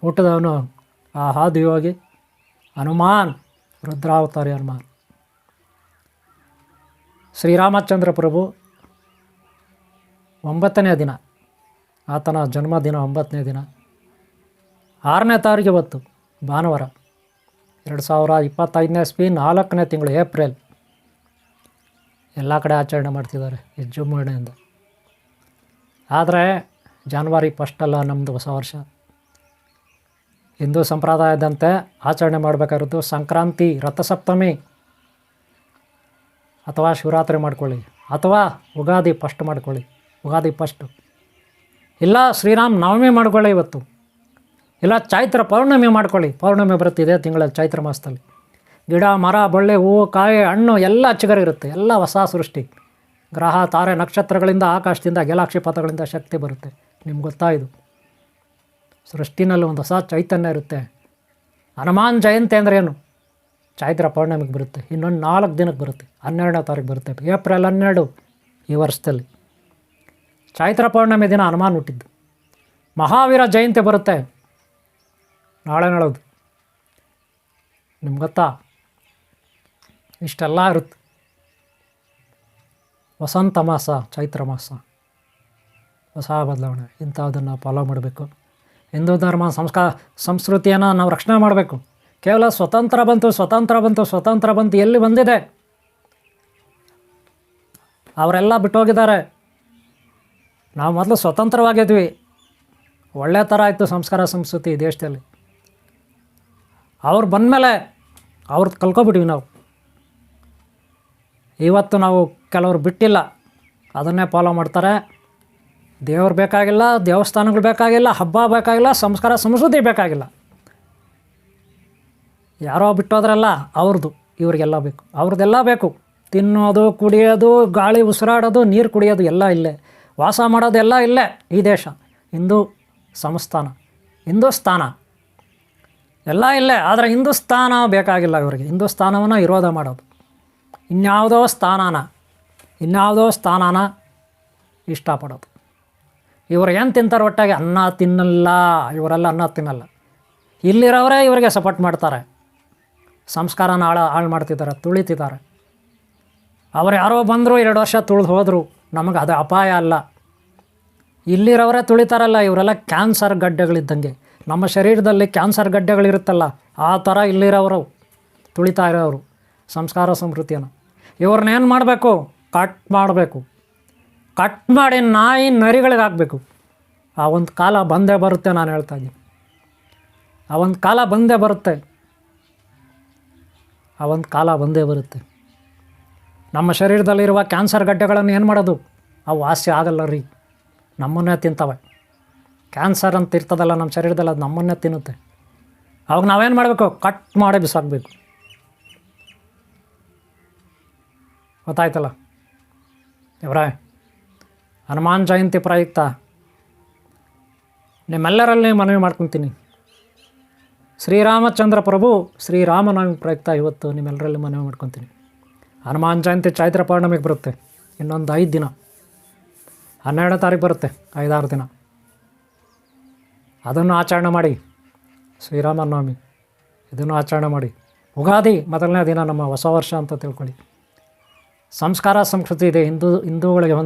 ಹುಟ್ಟಿದವನು ಆ ಆದಿಯೋಗಿ ಹನುಮಾನ್, ರುದ್ರಾವತಾರಿ ಹನುಮಾನ್. ಶ್ರೀರಾಮಚಂದ್ರ ಪ್ರಭು 9ನೇ ದಿನ, ಆತನ ಜನ್ಮದಿನ 9ನೇ ದಿನ, 6ನೇ ತಾರೀಕು ಇವತ್ತು ಭಾನುವಾರ, 2025ನೇ ಇಸ್ವಿ, 4ನೇ ತಿಂಗಳು ಏಪ್ರಿಲ್. ಎಲ್ಲ ಕಡೆ ಆಚರಣೆ ಮಾಡ್ತಿದ್ದಾರೆ ವಿಜೃಂಭಣೆಯಿಂದ. ಆದರೆ ಜನವರಿ 1 ಅಲ್ಲ ನಮ್ಮದು ಹೊಸ ವರ್ಷ. ಹಿಂದೂ ಸಂಪ್ರದಾಯದಂತೆ ಆಚರಣೆ ಮಾಡಬೇಕಾಗಿರೋದು ಸಂಕ್ರಾಂತಿ, ರಥಸಪ್ತಮಿ ಅಥವಾ ಶಿವರಾತ್ರಿ ಮಾಡ್ಕೊಳ್ಳಿ, ಅಥವಾ ಯುಗಾದಿ ಫಸ್ಟ್ ಮಾಡ್ಕೊಳ್ಳಿ, ಯುಗಾದಿ ಫಸ್ಟು, ಇಲ್ಲ ಶ್ರೀರಾಮ ನವಮಿ ಮಾಡ್ಕೊಳ್ಳಿ ಇವತ್ತು, ಇಲ್ಲ ಚೈತ್ರ ಪೌರ್ಣಮಿ ಮಾಡ್ಕೊಳ್ಳಿ. ಪೌರ್ಣಮಿ ಬರುತ್ತಿದೆ ತಿಂಗಳಲ್ಲಿ, ಚೈತ್ರ ಮಾಸದಲ್ಲಿ. ಗಿಡ ಮರ ಬಳ್ಳಿ ಹೂವು ಕಾಯಿ ಹಣ್ಣು ಎಲ್ಲ ಚಿಗುರಿರುತ್ತೆ, ಎಲ್ಲ ಹೊಸ ಸೃಷ್ಟಿ. ಗ್ರಹ ತಾರೆ ನಕ್ಷತ್ರಗಳಿಂದ, ಆಕಾಶದಿಂದ, ಗ್ಯಾಲಾಕ್ಸಿ ಪಥಗಳಿಂದ ಶಕ್ತಿ ಬರುತ್ತೆ. ನಿಮ್ಗೆ ಗೊತ್ತಾಯಿತು, ಸೃಷ್ಟಿನಲ್ಲಿ ಒಂದು ಹೊಸ ಚೈತನ್ಯ ಇರುತ್ತೆ. ಹನುಮಾನ್ ಜಯಂತಿ ಅಂದರೆ ಏನು? ಚೈತ್ರ ಪೌರ್ಣಮಿಗೆ ಬರುತ್ತೆ, ಇನ್ನೊಂದು 4 ದಿನಕ್ಕೆ ಬರುತ್ತೆ, 12ನೇ ತಾರೀಕು ಬರುತ್ತೆ, ಏಪ್ರಿಲ್ 12 ಈ ವರ್ಷದಲ್ಲಿ. ಚೈತ್ರ ಪೌರ್ಣಮಿ ದಿನ ಹನುಮಾನ್ ಹುಟ್ಟಿದ್ದು. ಮಹಾವೀರ ಜಯಂತಿ ಬರುತ್ತೆ ನಾಳೆ ನಾಳೋದು. ನಿಮ್ಗೆ ಗೊತ್ತಾ? ಇಷ್ಟೆಲ್ಲ ಇರುತ್ತೆ. ವಸಂತ ಮಾಸ, ಚೈತ್ರ ಮಾಸ, ಹೊಸ ಬದಲಾವಣೆ, ಇಂಥದನ್ನು ಫಾಲೋ ಮಾಡಬೇಕು. ಹಿಂದೂ ಧರ್ಮ ಸಂಸ್ಕೃತಿಯನ್ನು ನಾವು ರಕ್ಷಣೆ ಮಾಡಬೇಕು. ಕೇವಲ ಸ್ವತಂತ್ರ ಬಂತು ಎಲ್ಲಿ ಬಂದಿದೆ? ಅವರೆಲ್ಲ ಬಿಟ್ಟೋಗಿದ್ದಾರೆ. ನಾವು ಮೊದಲು ಸ್ವತಂತ್ರವಾಗಿದ್ವಿ, ಒಳ್ಳೆ ಥರ ಇತ್ತು ಸಂಸ್ಕಾರ ಸಂಸ್ಕೃತಿ ದೇಶದಲ್ಲಿ. ಅವ್ರು ಬಂದಮೇಲೆ ಅವ್ರದ್ದು ಕಲ್ಕೊಬಿಟ್ವಿ ನಾವು. ಇವತ್ತು ನಾವು ಕೆಲವರು ಬಿಟ್ಟಿಲ್ಲ, ಅದನ್ನೇ ಫಾಲೋ ಮಾಡ್ತಾರೆ. ದೇವ್ರು ಬೇಕಾಗಿಲ್ಲ, ದೇವಸ್ಥಾನಗಳು ಬೇಕಾಗಿಲ್ಲ, ಹಬ್ಬ ಬೇಕಾಗಿಲ್ಲ, ಸಂಸ್ಕಾರ ಸಂಸ್ಕೃತಿ ಬೇಕಾಗಿಲ್ಲ. ಯಾರೋ ಬಿಟ್ಟೋದ್ರಲ್ಲ ಅವ್ರದ್ದು, ಇವ್ರಿಗೆಲ್ಲ ಬೇಕು, ಅವ್ರದ್ದೆಲ್ಲ ಬೇಕು. ತಿನ್ನೋದು, ಕುಡಿಯೋದು, ಗಾಳಿ ಉಸಿರಾಡೋದು, ನೀರು ಕುಡಿಯೋದು ಎಲ್ಲ ಇಲ್ಲೇ, ವಾಸ ಮಾಡೋದೆಲ್ಲ ಇಲ್ಲೇ. ಈ ದೇಶ ಹಿಂದೂ ಹಿಂದೂಸ್ತಾನ ಎಲ್ಲ ಇಲ್ಲೇ. ಆದರೆ ಹಿಂದೂಸ್ತಾನ ಬೇಕಾಗಿಲ್ಲ ಇವರಿಗೆ. ಹಿಂದೂಸ್ತಾನವನ್ನು ವಿರೋಧ ಮಾಡೋದು, ಇನ್ಯಾವುದೋ ಸ್ಥಾನನ ಇಷ್ಟಪಡೋದು. ಇವರು ಏನು ತಿಂತಾರೆ? ಒಟ್ಟಾಗಿ ಅನ್ನ ತಿನ್ನಲ್ಲ. ಇವರೆಲ್ಲ ಅನ್ನ ತಿನ್ನಲ್ಲ. ಇಲ್ಲಿರೋರೇ ಇವರಿಗೆ ಸಪೋರ್ಟ್ ಮಾಡ್ತಾರೆ, ಸಂಸ್ಕಾರನ ಹಾಳು ಮಾಡ್ತಿದ್ದಾರೆ, ತುಳಿತಿದ್ದಾರೆ. ಅವ್ರು ಯಾರೋ ಬಂದರು, 2 ವರ್ಷ ತುಳಿದು ಹೋದರು, ನಮಗೆ ಅದು ಅಪಾಯ ಅಲ್ಲ. ಇಲ್ಲಿರೋರೇ ತುಳಿತಾರಲ್ಲ, ಇವರೆಲ್ಲ ಕ್ಯಾನ್ಸರ್ ಗಡ್ಡೆಗಳಿದ್ದಂಗೆ. ನಮ್ಮ ಶರೀರದಲ್ಲಿ ಕ್ಯಾನ್ಸರ್ ಗಡ್ಡೆಗಳಿರುತ್ತಲ್ಲ, ಆ ಥರ ಇಲ್ಲಿರೋರು ತುಳಿತಾ ಇರೋರು ಸಂಸ್ಕಾರ ಸಂಸ್ಕೃತಿಯನ್ನು. ಇವ್ರನ್ನೇನು ಮಾಡಬೇಕು? ಕಟ್ ಮಾಡಬೇಕು. ಕಟ್ ಮಾಡಿ ನಾಯಿ ನರಿಗಳಿಗೆ ಹಾಕಬೇಕು. ಆ ಒಂದು ಕಾಲ ಬಂದೇ ಬರುತ್ತೆ, ನಾನು ಹೇಳ್ತಾ ಇದ್ದೀನಿ. ಆ ಒಂದು ಕಾಲ ಬಂದೇ ಬರುತ್ತೆ. ಆ ಒಂದು ಕಾಲ ಬಂದೇ ಬರುತ್ತೆ. ನಮ್ಮ ಶರೀರದಲ್ಲಿರುವ ಕ್ಯಾನ್ಸರ್ ಗಡ್ಡೆಗಳನ್ನು ಏನು ಮಾಡೋದು? ಅವು ವಾಸಿ ಆಗಲ್ಲ ರೀ, ನಮ್ಮನ್ನೇ ತಿಂತವೆ. ಕ್ಯಾನ್ಸರ್ ಅಂತ ಇರ್ತದಲ್ಲ ನಮ್ಮ ಶರೀರದಲ್ಲಿ, ಅದು ನಮ್ಮನ್ನೇ ತಿನ್ನುತ್ತೆ. ಅವಾಗ ನಾವೇನು ಮಾಡಬೇಕು? ಕಟ್ ಮಾಡಿ ಬಿಸಾಕಬೇಕು. ಗೊತ್ತಾಯ್ತಲ್ಲ ಇವರೇ? ಹನುಮಾನ್ ಜಯಂತಿ ಪ್ರಯುಕ್ತ ನಿಮ್ಮೆಲ್ಲರಲ್ಲಿ ಮನವಿ ಮಾಡ್ಕೊತೀನಿ. ಶ್ರೀರಾಮಚಂದ್ರ ಪ್ರಭು ಶ್ರೀರಾಮನವಮಿ ಪ್ರಯುಕ್ತ ಇವತ್ತು ನಿಮ್ಮೆಲ್ಲರಲ್ಲಿ ಮನವಿ ಮಾಡ್ಕೊತೀನಿ. ಹನುಮಾನ್ ಜಯಂತಿ ಚೈತ್ರ ಪೌರ್ಣಮಿಗೆ ಬರುತ್ತೆ, ಇನ್ನೊಂದು 5 ದಿನ. 12ನೇ ತಾರೀಕು ಬರುತ್ತೆ, 5-6 ದಿನ. ಅದನ್ನು ಆಚರಣೆ ಮಾಡಿ. ಶ್ರೀರಾಮನವಮಿ ಇದನ್ನು ಆಚರಣೆ ಮಾಡಿ. ಉಗಾದಿ ಮೊದಲನೇ ದಿನ ನಮ್ಮ ಹೊಸ ವರ್ಷ ಅಂತ ತಿಳ್ಕೊಳ್ಳಿ. ಸಂಸ್ಕಾರ ಸಂಸ್ಕೃತಿ ಇದೆ ಹಿಂದೂಗಳಿಗೆ.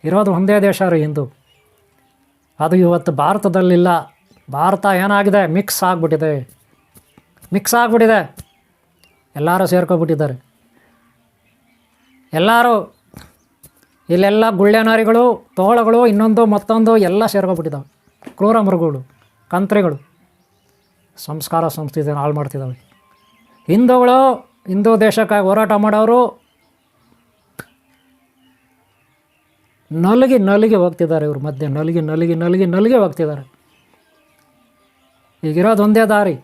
ಇರೋದು ಒಂದೇ ದೇಶ ರೀ ಹಿಂದೂ. ಅದು ಇವತ್ತು ಭಾರತದಲ್ಲಿಲ್ಲ. ಭಾರತ ಏನಾಗಿದೆ? ಮಿಕ್ಸ್ ಆಗಿಬಿಟ್ಟಿದೆ. ಎಲ್ಲರೂ ಸೇರ್ಕೊಬಿಟ್ಟಿದ್ದಾರೆ. ಎಲ್ಲರೂ ಇಲ್ಲೆಲ್ಲ ಗುಳ್ಳೆನಾರಿಗಳು, ತೋಳಗಳು, ಇನ್ನೊಂದು ಮತ್ತೊಂದು ಎಲ್ಲ ಸೇರ್ಕೊಬಿಟ್ಟಿದ್ದಾವೆ. ಕ್ರೂರ ಮೃಗಗಳು, ಕಂತ್ರಿಗಳು ಸಂಸ್ಕಾರ ಸಂಸ್ಕೃತಿಯನ್ನು ಹಾಳು ಮಾಡ್ತಿದ್ದಾವೆ. ಹಿಂದೂ ದೇಶಕ್ಕಾಗಿ ಹೋರಾಟ ಮಾಡೋರು ನಲಿಗೆ ಹೋಗ್ತಿದ್ದಾರೆ. ಇವ್ರ ಮಧ್ಯೆ ನಲಿಗೆ ಹೋಗ್ತಿದ್ದಾರೆ. ಈಗಿರೋದು ಒಂದೇ ದಾರಿ.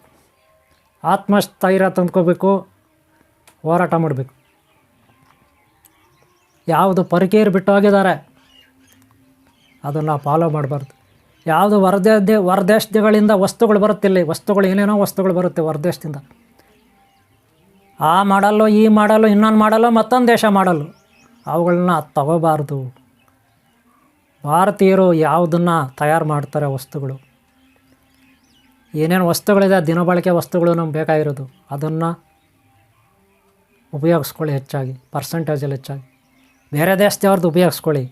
ಆತ್ಮಸ್ಥೈರ್ಯ ತಂದ್ಕೋಬೇಕು, ಹೋರಾಟ ಮಾಡಬೇಕು. ಯಾವುದು ಪರಕೀಯರು ಬಿಟ್ಟು ಹೋಗಿದ್ದಾರೆ ಅದನ್ನು ಫಾಲೋ ಮಾಡಬಾರ್ದು. ಯಾವುದು ಹೊರದೇಶಗಳಿಂದ ವಸ್ತುಗಳು ಬರುತ್ತಿಲ್ಲ. ಏನೇನೋ ವಸ್ತುಗಳು ಬರುತ್ತೆ ಹೊರದೇಶದಿಂದ. ಆ ಮಾಡಲು, ಈ ಮಾಡಲು, ಇನ್ನೊಂದು ಮಾಡಲು, ಮತ್ತೊಂದು ದೇಶ ಮಾಡಲು, ಅವುಗಳನ್ನ ತಗೋಬಾರ್ದು. ಭಾರತೀಯರು ಯಾವುದನ್ನು ತಯಾರು ಮಾಡ್ತಾರೆ, ವಸ್ತುಗಳು ಏನೇನು ವಸ್ತುಗಳಿದೆ, ದಿನಬಳಕೆ ವಸ್ತುಗಳು ನಮ್ಗೆ ಬೇಕಾಗಿರೋದು, ಅದನ್ನು ಉಪಯೋಗಿಸ್ಕೊಳ್ಳಿ ಹೆಚ್ಚಾಗಿ, ಪರ್ಸೆಂಟೇಜಲ್ಲಿ ಹೆಚ್ಚಾಗಿ. ಬೇರೆ ದೇಶದವ್ರದ್ದು ಉಪಯೋಗಿಸ್ಕೊಳ್ಳಿ.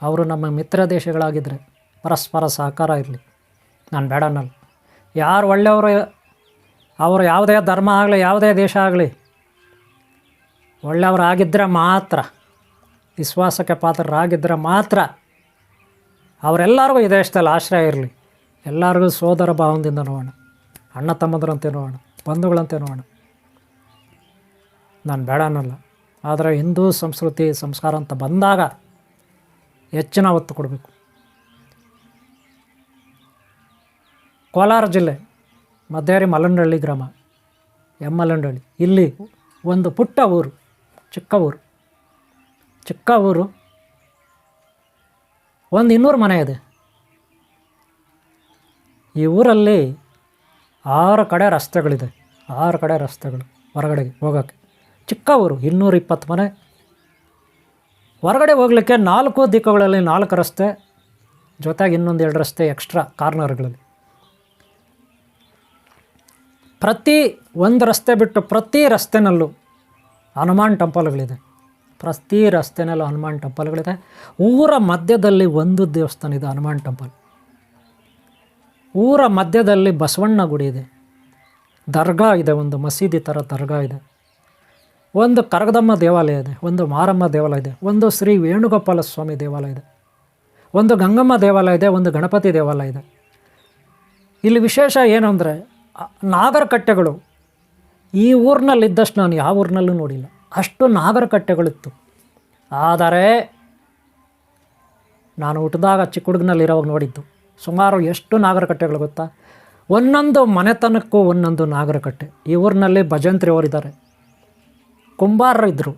ಅವರು ನಮ್ಮ ಮಿತ್ರ ದೇಶಗಳಾಗಿದ್ದರೆ ಪರಸ್ಪರ ಸಹಕಾರ ಇರಲಿ. ನಾನು ಬೇಡ ಅನ್ನಲ್ಲ. ಯಾರು ಒಳ್ಳೆಯವರು, ಅವರು ಯಾವುದೇ ಧರ್ಮ ಆಗಲಿ, ಯಾವುದೇ ದೇಶ ಆಗಲಿ, ಒಳ್ಳೆಯವರಾಗಿದ್ದರೆ ಮಾತ್ರ, ವಿಶ್ವಾಸಕ್ಕೆ ಪಾತ್ರರಾಗಿದ್ದರೆ ಮಾತ್ರ ಅವರೆಲ್ಲರಿಗೂ ಈ ದೇಶದಲ್ಲಿ ಆಶ್ರಯ ಇರಲಿ. ಎಲ್ಲರಿಗೂ ಸೋದರ ಭಾವದಿಂದ ನೋಡೋಣ, ಅಣ್ಣ ತಮ್ಮಂದರಂತೆ ನೋಡೋಣ, ಬಂಧುಗಳಂತೆ ನೋಡೋಣ. ನಾನು ಬೇಡ ಅನ್ನಲ್ಲ. ಆದರೆ ಹಿಂದೂ ಸಂಸ್ಕೃತಿ ಸಂಸ್ಕಾರ ಅಂತ ಬಂದಾಗ ಹೆಚ್ಚಿನ ಒತ್ತು ಕೊಡಬೇಕು. ಕೋಲಾರ ಜಿಲ್ಲೆ ಮದ್ದೇರಿ ಮಲ್ಲಂಡಹಳ್ಳಿ ಗ್ರಾಮ, ಮಲ್ಲಂಡಹಳ್ಳಿ, ಇಲ್ಲಿ ಒಂದು ಪುಟ್ಟ ಊರು, ಚಿಕ್ಕ ಊರು, ಒಂದು 200 ಮನೆ ಇದೆ. ಈ ಊರಲ್ಲಿ 6 ಕಡೆ ರಸ್ತೆಗಳಿದೆ. 6 ಕಡೆ ರಸ್ತೆಗಳು ಹೊರಗಡೆಗೆ ಹೋಗೋಕ್ಕೆ. ಚಿಕ್ಕ ಊರು, 220 ಮನೆ. ಹೊರಗಡೆ ಹೋಗಲಿಕ್ಕೆ 4 ದಿಕ್ಕುಗಳಲ್ಲಿ 4 ರಸ್ತೆ, ಜೊತೆಗೆ ಇನ್ನೊಂದು 2 ರಸ್ತೆ ಎಕ್ಸ್ಟ್ರಾ ಕಾರ್ನರ್ಗಳಲ್ಲಿ. ಪ್ರತಿ ಒಂದು ರಸ್ತೆ ಬಿಟ್ಟು ಪ್ರತಿ ರಸ್ತೆನಲ್ಲೂ ಹನುಮಾನ್ ಟೆಂಪಲ್ಗಳಿದೆ. ಪ್ರತಿ ರಸ್ತೆನಲ್ಲೂ ಹನುಮಾನ್ ಟೆಂಪಲ್ಗಳಿದೆ. ಊರ ಮಧ್ಯದಲ್ಲಿ ಒಂದು ದೇವಸ್ಥಾನ ಇದೆ, ಹನುಮಾನ್ ಟೆಂಪಲ್. ಊರ ಮಧ್ಯದಲ್ಲಿ ಬಸವಣ್ಣ ಗುಡಿ ಇದೆ, ದರ್ಗಾ ಇದೆ, ಒಂದು ಮಸೀದಿ ಥರ ದರ್ಗಾ ಇದೆ, ಒಂದು ಕರಗದಮ್ಮ ದೇವಾಲಯ ಇದೆ, ಒಂದು ಮಾರಮ್ಮ ದೇವಾಲಯ ಇದೆ, ಒಂದು ಶ್ರೀ ವೇಣುಗೋಪಾಲ ಸ್ವಾಮಿ ದೇವಾಲಯ ಇದೆ, ಒಂದು ಗಂಗಮ್ಮ ದೇವಾಲಯ ಇದೆ, ಒಂದು ಗಣಪತಿ ದೇವಾಲಯ ಇದೆ. ಇಲ್ಲಿ ವಿಶೇಷ ಏನು ಅಂದರೆ ನಾಗರಕಟ್ಟೆಗಳು. ಈ ಊರಿನಲ್ಲಿದ್ದಷ್ಟು ನಾನು ಯಾವ ಊರಿನಲ್ಲೂ ನೋಡಿಲ್ಲ, ಅಷ್ಟು ನಾಗರಕಟ್ಟೆಗಳಿತ್ತು. ಆದರೆ ನಾನು ಹುಟ್ಟಿದಾಗ ಚಿಕ್ಕ ಹುಡುಗನಲ್ಲಿರೋವಾಗ ನೋಡಿದ್ದು ಸುಮಾರು ಎಷ್ಟು ನಾಗರಕಟ್ಟೆಗಳು ಗೊತ್ತಾ? ಒಂದೊಂದು ಮನೆತನಕ್ಕೂ ಒಂದೊಂದು ನಾಗರಕಟ್ಟೆ. ಈ ಊರಿನಲ್ಲಿ ಭಜಂತ್ರಿ ಅವರಿದ್ದಾರೆ, ಕುಂಬಾರರು ಇದ್ದರು,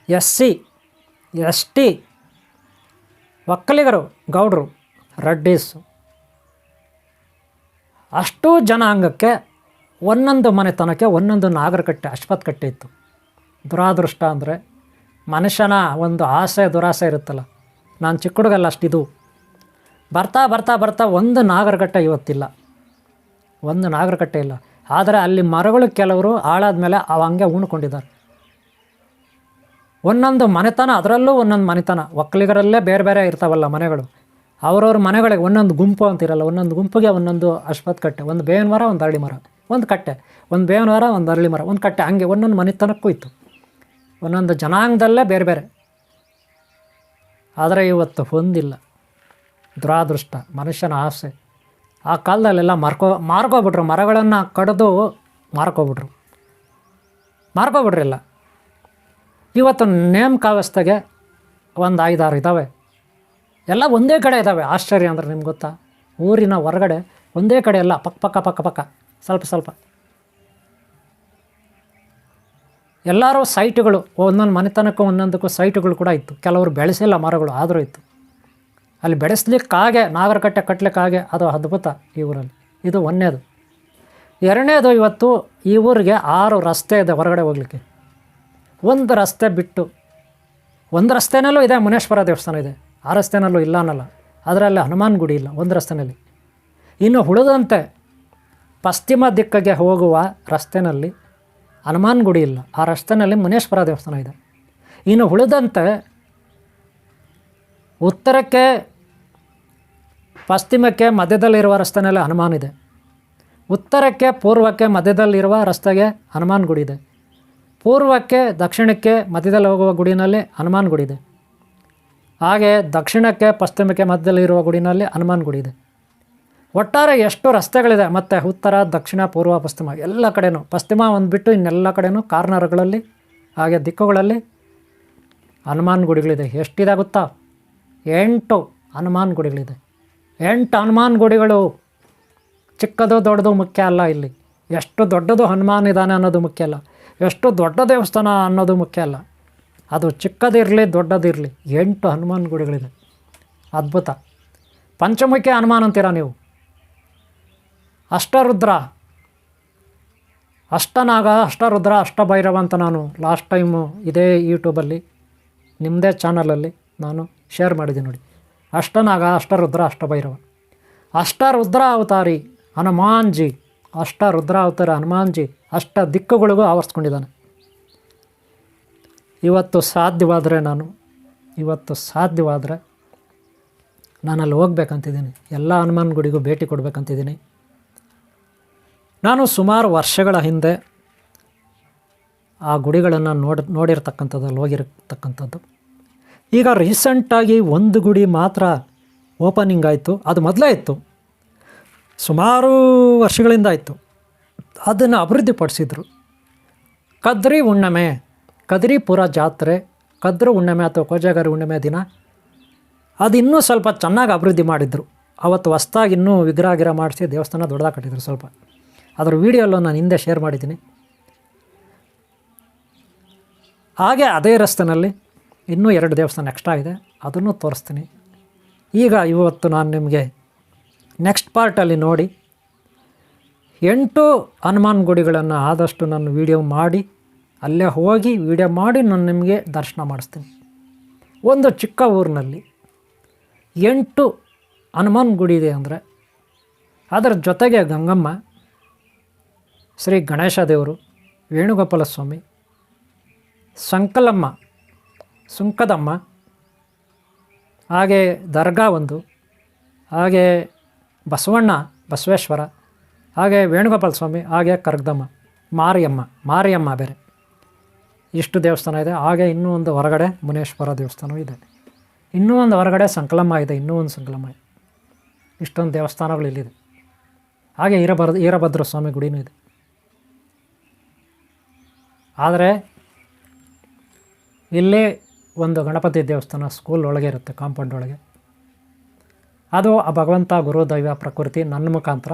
SC ST, ಒಕ್ಕಲಿಗರು, ಗೌಡರು, ರೆಡ್ಡೀಸು, ಅಷ್ಟೂ ಜನಾಂಗಕ್ಕೆ ಒಂದೊಂದು ಮನೆತನಕ್ಕೆ ಒಂದೊಂದು ನಾಗರಕಟ್ಟೆ, ಅಶ್ವತ್ಥಕಟ್ಟೆ ಇತ್ತು. ದುರಾದೃಷ್ಟ ಅಂದರೆ ಮನುಷ್ಯನ ಒಂದು ಆಸೆ ದುರಾಸೆ ಇರುತ್ತಲ್ಲ. ನಾನು ಚಿಕ್ಕ ಹುಡುಗಲ್ಲ ಅಷ್ಟಿದು. ಬರ್ತಾ ಬರ್ತಾ ಬರ್ತಾ ಒಂದು ನಾಗರಕಟ್ಟೆ ಇವತ್ತಿಲ್ಲ, ಒಂದು ನಾಗರಕಟ್ಟೆ ಇಲ್ಲ. ಆದರೆ ಅಲ್ಲಿ ಮರಗಳು ಕೆಲವರು ಹಾಳಾದ ಮೇಲೆ ಅವು ಹಂಗೆ ಉಣ್ಕೊಂಡಿದ್ದಾರೆ. ಒಂದೊಂದು ಮನೆತನ, ಅದರಲ್ಲೂ ಒಂದೊಂದು ಮನೆತನ, ಒಕ್ಕಲಿಗರಲ್ಲೇ ಬೇರೆ ಬೇರೆ ಇರ್ತಾವಲ್ಲ ಮನೆಗಳು, ಅವ್ರವ್ರ ಮನೆಗಳಿಗೆ ಒಂದೊಂದು ಗುಂಪು ಅಂತಿರಲ್ಲ, ಒಂದೊಂದು ಗುಂಪಿಗೆ ಒಂದೊಂದು ಅಶ್ವತ್ಥ ಕಟ್ಟೆ, ಒಂದು ಬೇವಿನ ಮರ, ಒಂದು ಅರಳಿ ಮರ, ಒಂದು ಕಟ್ಟೆ, ಒಂದು ಬೇವಿನ ಮರ, ಒಂದು ಅರಳಿ ಮರ, ಒಂದು ಕಟ್ಟೆ, ಹಂಗೆ ಒಂದೊಂದು ಮನೆತನಕ್ಕೂ ಇತ್ತು, ಒಂದೊಂದು ಜನಾಂಗದಲ್ಲೇ ಬೇರೆ ಬೇರೆ. ಆದರೆ ಇವತ್ತು ಹೊಂದಿಲ್ಲ. ದುರಾದೃಷ್ಟ, ಮನುಷ್ಯನ ಆಸೆ. ಆ ಕಾಲದಲ್ಲೆಲ್ಲ ಮಾರ್ಕೋಬಿಟ್ರು, ಮರಗಳನ್ನು ಕಡಿದು ಮಾರ್ಕೋಬಿಟ್ರಿಲ್ಲ. ಇವತ್ತು ನೇಮಕಾವಸ್ಥೆಗೆ ಒಂದು 5-6 ಇದ್ದಾವೆ, ಎಲ್ಲ ಒಂದೇ ಕಡೆ ಇದ್ದಾವೆ. ಆಶ್ಚರ್ಯ ಅಂದರೆ ನಿಮ್ಗೆ ಗೊತ್ತಾ, ಊರಿನ ಹೊರಗಡೆ ಒಂದೇ ಕಡೆ ಎಲ್ಲ ಪಕ್ಕ ಸ್ವಲ್ಪ ಎಲ್ಲರೂ ಸೈಟುಗಳು, ಒಂದೊಂದು ಮನೆತನಕ್ಕೂ ಒಂದೊಂದಕ್ಕೂ ಸೈಟುಗಳು ಕೂಡ ಇತ್ತು. ಕೆಲವರು ಬೆಳೆಸಿಲ್ಲ ಮರಗಳು, ಆದರೂ ಇತ್ತು. ಅಲ್ಲಿ ಬೆಳೆಸ್ಲಿಕ್ಕಾಗೆ, ನಾಗರಕಟ್ಟೆ ಕಟ್ಟಲಿಕ್ಕಾಗೆ, ಅದು ಅದ್ಭುತ ಈ ಊರಲ್ಲಿ. ಇದು ಒಂದನೇದು. ಎರಡನೇದು, ಇವತ್ತು ಈ ಊರಿಗೆ 6 ರಸ್ತೆ ಇದೆ ಹೊರಗಡೆ ಹೋಗಲಿಕ್ಕೆ. ಒಂದು ರಸ್ತೆ ಬಿಟ್ಟು, ಒಂದು ರಸ್ತೆನಲ್ಲೂ ಇದೆ ಮುನೇಶ್ವರ ದೇವಸ್ಥಾನ ಇದೆ, ಆ ರಸ್ತೆನಲ್ಲೂ ಇಲ್ಲ ಅನ್ನಲ್ಲ, ಅದರಲ್ಲಿ ಹನುಮಾನ್ ಗುಡಿ ಇಲ್ಲ ಒಂದು ರಸ್ತೆಯಲ್ಲಿ. ಇನ್ನು ಉಳಿದಂತೆ ಪಶ್ಚಿಮ ದಿಕ್ಕಿಗೆ ಹೋಗುವ ರಸ್ತೆಯಲ್ಲಿ ಹನುಮಾನ್ ಗುಡಿ ಇಲ್ಲ, ಆ ರಸ್ತೆಯಲ್ಲಿ ಮುನೇಶ್ವರ ದೇವಸ್ಥಾನ ಇದೆ. ಇನ್ನು ಉಳಿದಂತೆ ಉತ್ತರಕ್ಕೆ ಪಶ್ಚಿಮಕ್ಕೆ ಮಧ್ಯದಲ್ಲಿರುವ ರಸ್ತೆಯಲ್ಲಿ ಹನುಮಾನ್ ಇದೆ, ಉತ್ತರಕ್ಕೆ ಪೂರ್ವಕ್ಕೆ ಮಧ್ಯದಲ್ಲಿರುವ ರಸ್ತೆಗೆ ಹನುಮಾನ್ ಗುಡಿ ಇದೆ, ಪೂರ್ವಕ್ಕೆ ದಕ್ಷಿಣಕ್ಕೆ ಮಧ್ಯದಲ್ಲಿ ಹೋಗುವ ಗುಡಿನಲ್ಲಿ ಹನುಮಾನ್ ಗುಡಿ ಇದೆ, ಹಾಗೆ ದಕ್ಷಿಣಕ್ಕೆ ಪಶ್ಚಿಮಕ್ಕೆ ಮಧ್ಯದಲ್ಲಿರುವ ಗುಡಿನಲ್ಲಿ ಹನುಮಾನ್ ಗುಡಿ ಇದೆ. ಒಟ್ಟಾರೆ ಎಷ್ಟು ರಸ್ತೆಗಳಿದೆ. ಮತ್ತು ಉತ್ತರ, ದಕ್ಷಿಣ, ಪೂರ್ವ, ಪಶ್ಚಿಮ ಎಲ್ಲ ಕಡೆಯೂ, ಪಶ್ಚಿಮ ಒಂದು ಬಿಟ್ಟು ಇನ್ನೆಲ್ಲ ಕಡೆಯೂ ಕಾರ್ನರ್ಗಳಲ್ಲಿ ಹಾಗೆ ದಿಕ್ಕುಗಳಲ್ಲಿ ಹನುಮಾನ್ ಗುಡಿಗಳಿದೆ. ಎಷ್ಟಿದೆ ಗೊತ್ತಾ? 8 ಹನುಮಾನ್ ಗುಡಿಗಳಿದೆ. 8 ಹನುಮಾನ್ ಗುಡಿಗಳು. ಚಿಕ್ಕದು ದೊಡ್ಡದು ಮುಖ್ಯ ಅಲ್ಲ. ಇಲ್ಲಿ ಎಷ್ಟು ದೊಡ್ಡದು ಹನುಮಾನ್ ಇದ್ದಾನೆ ಅನ್ನೋದು ಮುಖ್ಯ ಅಲ್ಲ, ಎಷ್ಟು ದೊಡ್ಡ ದೇವಸ್ಥಾನ ಅನ್ನೋದು ಮುಖ್ಯ ಅಲ್ಲ. ಅದು ಚಿಕ್ಕದಿರಲಿ ದೊಡ್ಡದಿರಲಿ, 8 ಹನುಮಾನ್ ಗುಡಿಗಳಿದೆ. ಅದ್ಭುತ. ಪಂಚಮುಖಿ ಹನುಮಾನ್ ಅಂತೀರ ನೀವು. ಅಷ್ಟರುದ್ರ, ಅಷ್ಟನಾಗ, ಅಷ್ಟರುದ್ರ, ಅಷ್ಟಭೈರವ ಅಂತ ನಾನು ಲಾಸ್ಟ್ ಟೈಮು ಇದೇ ಯೂಟ್ಯೂಬಲ್ಲಿ ನಿಮ್ಮದೇ ಚಾನಲಲ್ಲಿ ನಾನು ಶೇರ್ ಮಾಡಿದ್ದೀನಿ ನೋಡಿ. ಅಷ್ಟನಾಗ, ಅಷ್ಟರುದ್ರ, ಅಷ್ಟಭೈರವ, ಅಷ್ಟರುದ್ರ ಅವತಾರಿ ಹನುಮಾನ್ಜಿ, ಅಷ್ಟರುದ್ರ ಅವತಾರ ಹನುಮಾನ್ಜಿ ಅಷ್ಟ ದಿಕ್ಕುಗಳಿಗೂ ಆವರಿಸ್ಕೊಂಡಿದ್ದಾನೆ. ಇವತ್ತು ಸಾಧ್ಯವಾದರೆ ನಾನಲ್ಲಿ ಹೋಗ್ಬೇಕಂತಿದ್ದೀನಿ, ಎಲ್ಲ ಹನುಮಾನ್ ಗುಡಿಗೂ ಭೇಟಿ ಕೊಡಬೇಕಂತಿದ್ದೀನಿ. ನಾನು ಸುಮಾರು ವರ್ಷಗಳ ಹಿಂದೆ ಆ ಗುಡಿಗಳನ್ನು ನೋಡಿರ್ತಕ್ಕಂಥದ್ದು, ಹೋಗಿರ್ತಕ್ಕಂಥದ್ದು. ಈಗ ರೀಸೆಂಟಾಗಿ ಒಂದು ಗುಡಿ ಮಾತ್ರ ಓಪನಿಂಗ್ ಆಯಿತು. ಅದು ಮೊದಲೇ ಇತ್ತು, ಸುಮಾರು ವರ್ಷಗಳಿಂದ ಆಯಿತು. ಅದನ್ನು ಅಭಿವೃದ್ಧಿಪಡಿಸಿದರು. ಕದ್ರಿಪುರ ಜಾತ್ರೆ, ಕದ್ರು ಹುಣ್ಣಿಮೆ ಅಥವಾ ಕೋಜಾಗರಿ ಹುಣ್ಣಿಮೆ ದಿನ ಅದು ಇನ್ನೂ ಸ್ವಲ್ಪ ಚೆನ್ನಾಗಿ ಅಭಿವೃದ್ಧಿ ಮಾಡಿದರು. ಅವತ್ತು ಹೊಸ್ದಾಗಿ ಇನ್ನೂ ವಿಗ್ರಹ ಮಾಡಿಸಿ ದೇವಸ್ಥಾನ ದೊಡ್ಡದಾಗಿ ಕಟ್ಟಿದ್ರು. ಸ್ವಲ್ಪ ಅದರ ವೀಡಿಯೋಲ್ಲೂ ನಾನು ಹಿಂದೆ ಶೇರ್ ಮಾಡಿದ್ದೀನಿ. ಹಾಗೆ ಅದೇ ರಸ್ತೆಯಲ್ಲಿ ಇನ್ನೂ 2 ದೇವಸ್ಥಾನ ಎಕ್ಸ್ಟ್ರಾ ಇದೆ, ಅದನ್ನು ತೋರಿಸ್ತೀನಿ. ಈಗ ಇವತ್ತು ನಾನು ನಿಮಗೆ ನೆಕ್ಸ್ಟ್ ಪಾರ್ಟಲ್ಲಿ ನೋಡಿ 8 ಹನುಮಾನ್ ಗುಡಿಗಳನ್ನು ಆದಷ್ಟು ನಾನು ವೀಡಿಯೋ ಮಾಡಿ, ಅಲ್ಲೇ ಹೋಗಿ ವೀಡಿಯೋ ಮಾಡಿ ನಾನು ನಿಮಗೆ ದರ್ಶನ ಮಾಡಿಸ್ತೀನಿ. ಒಂದು ಚಿಕ್ಕ ಊರಿನಲ್ಲಿ 8 ಹನುಮಾನ್ ಗುಡಿ ಇದೆ ಅಂದರೆ, ಅದರ ಜೊತೆಗೆ ಗಂಗಮ್ಮ, ಶ್ರೀ ಗಣೇಶ ದೇವರು, ವೇಣುಗೋಪಾಲ ಸ್ವಾಮಿ, ಸಂಕಲಮ್ಮ, ಸುಂಕದಮ್ಮ, ಹಾಗೆ ದರ್ಗಾ ಒಂದು, ಹಾಗೆ ಬಸವೇಶ್ವರ, ಹಾಗೆ ವೇಣುಗೋಪಾಲ ಸ್ವಾಮಿ, ಹಾಗೆ ಕರ್ಗದಮ್ಮ, ಮಾರಿಯಮ್ಮ ಬೇರೆ, ಇಷ್ಟು ದೇವಸ್ಥಾನ ಇದೆ. ಹಾಗೆ ಇನ್ನೂ ಒಂದು ಹೊರಗಡೆ ಮುನೇಶ್ವರ ದೇವಸ್ಥಾನವೂ ಇದೆ, ಇನ್ನೂ ಒಂದು ಹೊರಗಡೆ ಸಂಕಲಮ್ಮ ಇದೆ, ಇನ್ನೂ ಒಂದು ಸಂಕಲಮ್ಮ ಇದೆ. ಇಷ್ಟೊಂದು ದೇವಸ್ಥಾನಗಳು ಇಲ್ಲಿದೆ. ಹಾಗೆ ಈರಭದ್ರ ಸ್ವಾಮಿ ಗುಡಿನೂ ಇದೆ. ಆದರೆ ಇಲ್ಲಿ ಒಂದು ಗಣಪತಿ ದೇವಸ್ಥಾನ ಸ್ಕೂಲ್ ಒಳಗೆ ಇರುತ್ತೆ, ಕಾಂಪೌಂಡ್ ಒಳಗೆ. ಅದು ಆ ಭಗವಂತ ಗುರು ದೈವ ಪ್ರಕೃತಿ ನನ್ನ ಮುಖಾಂತರ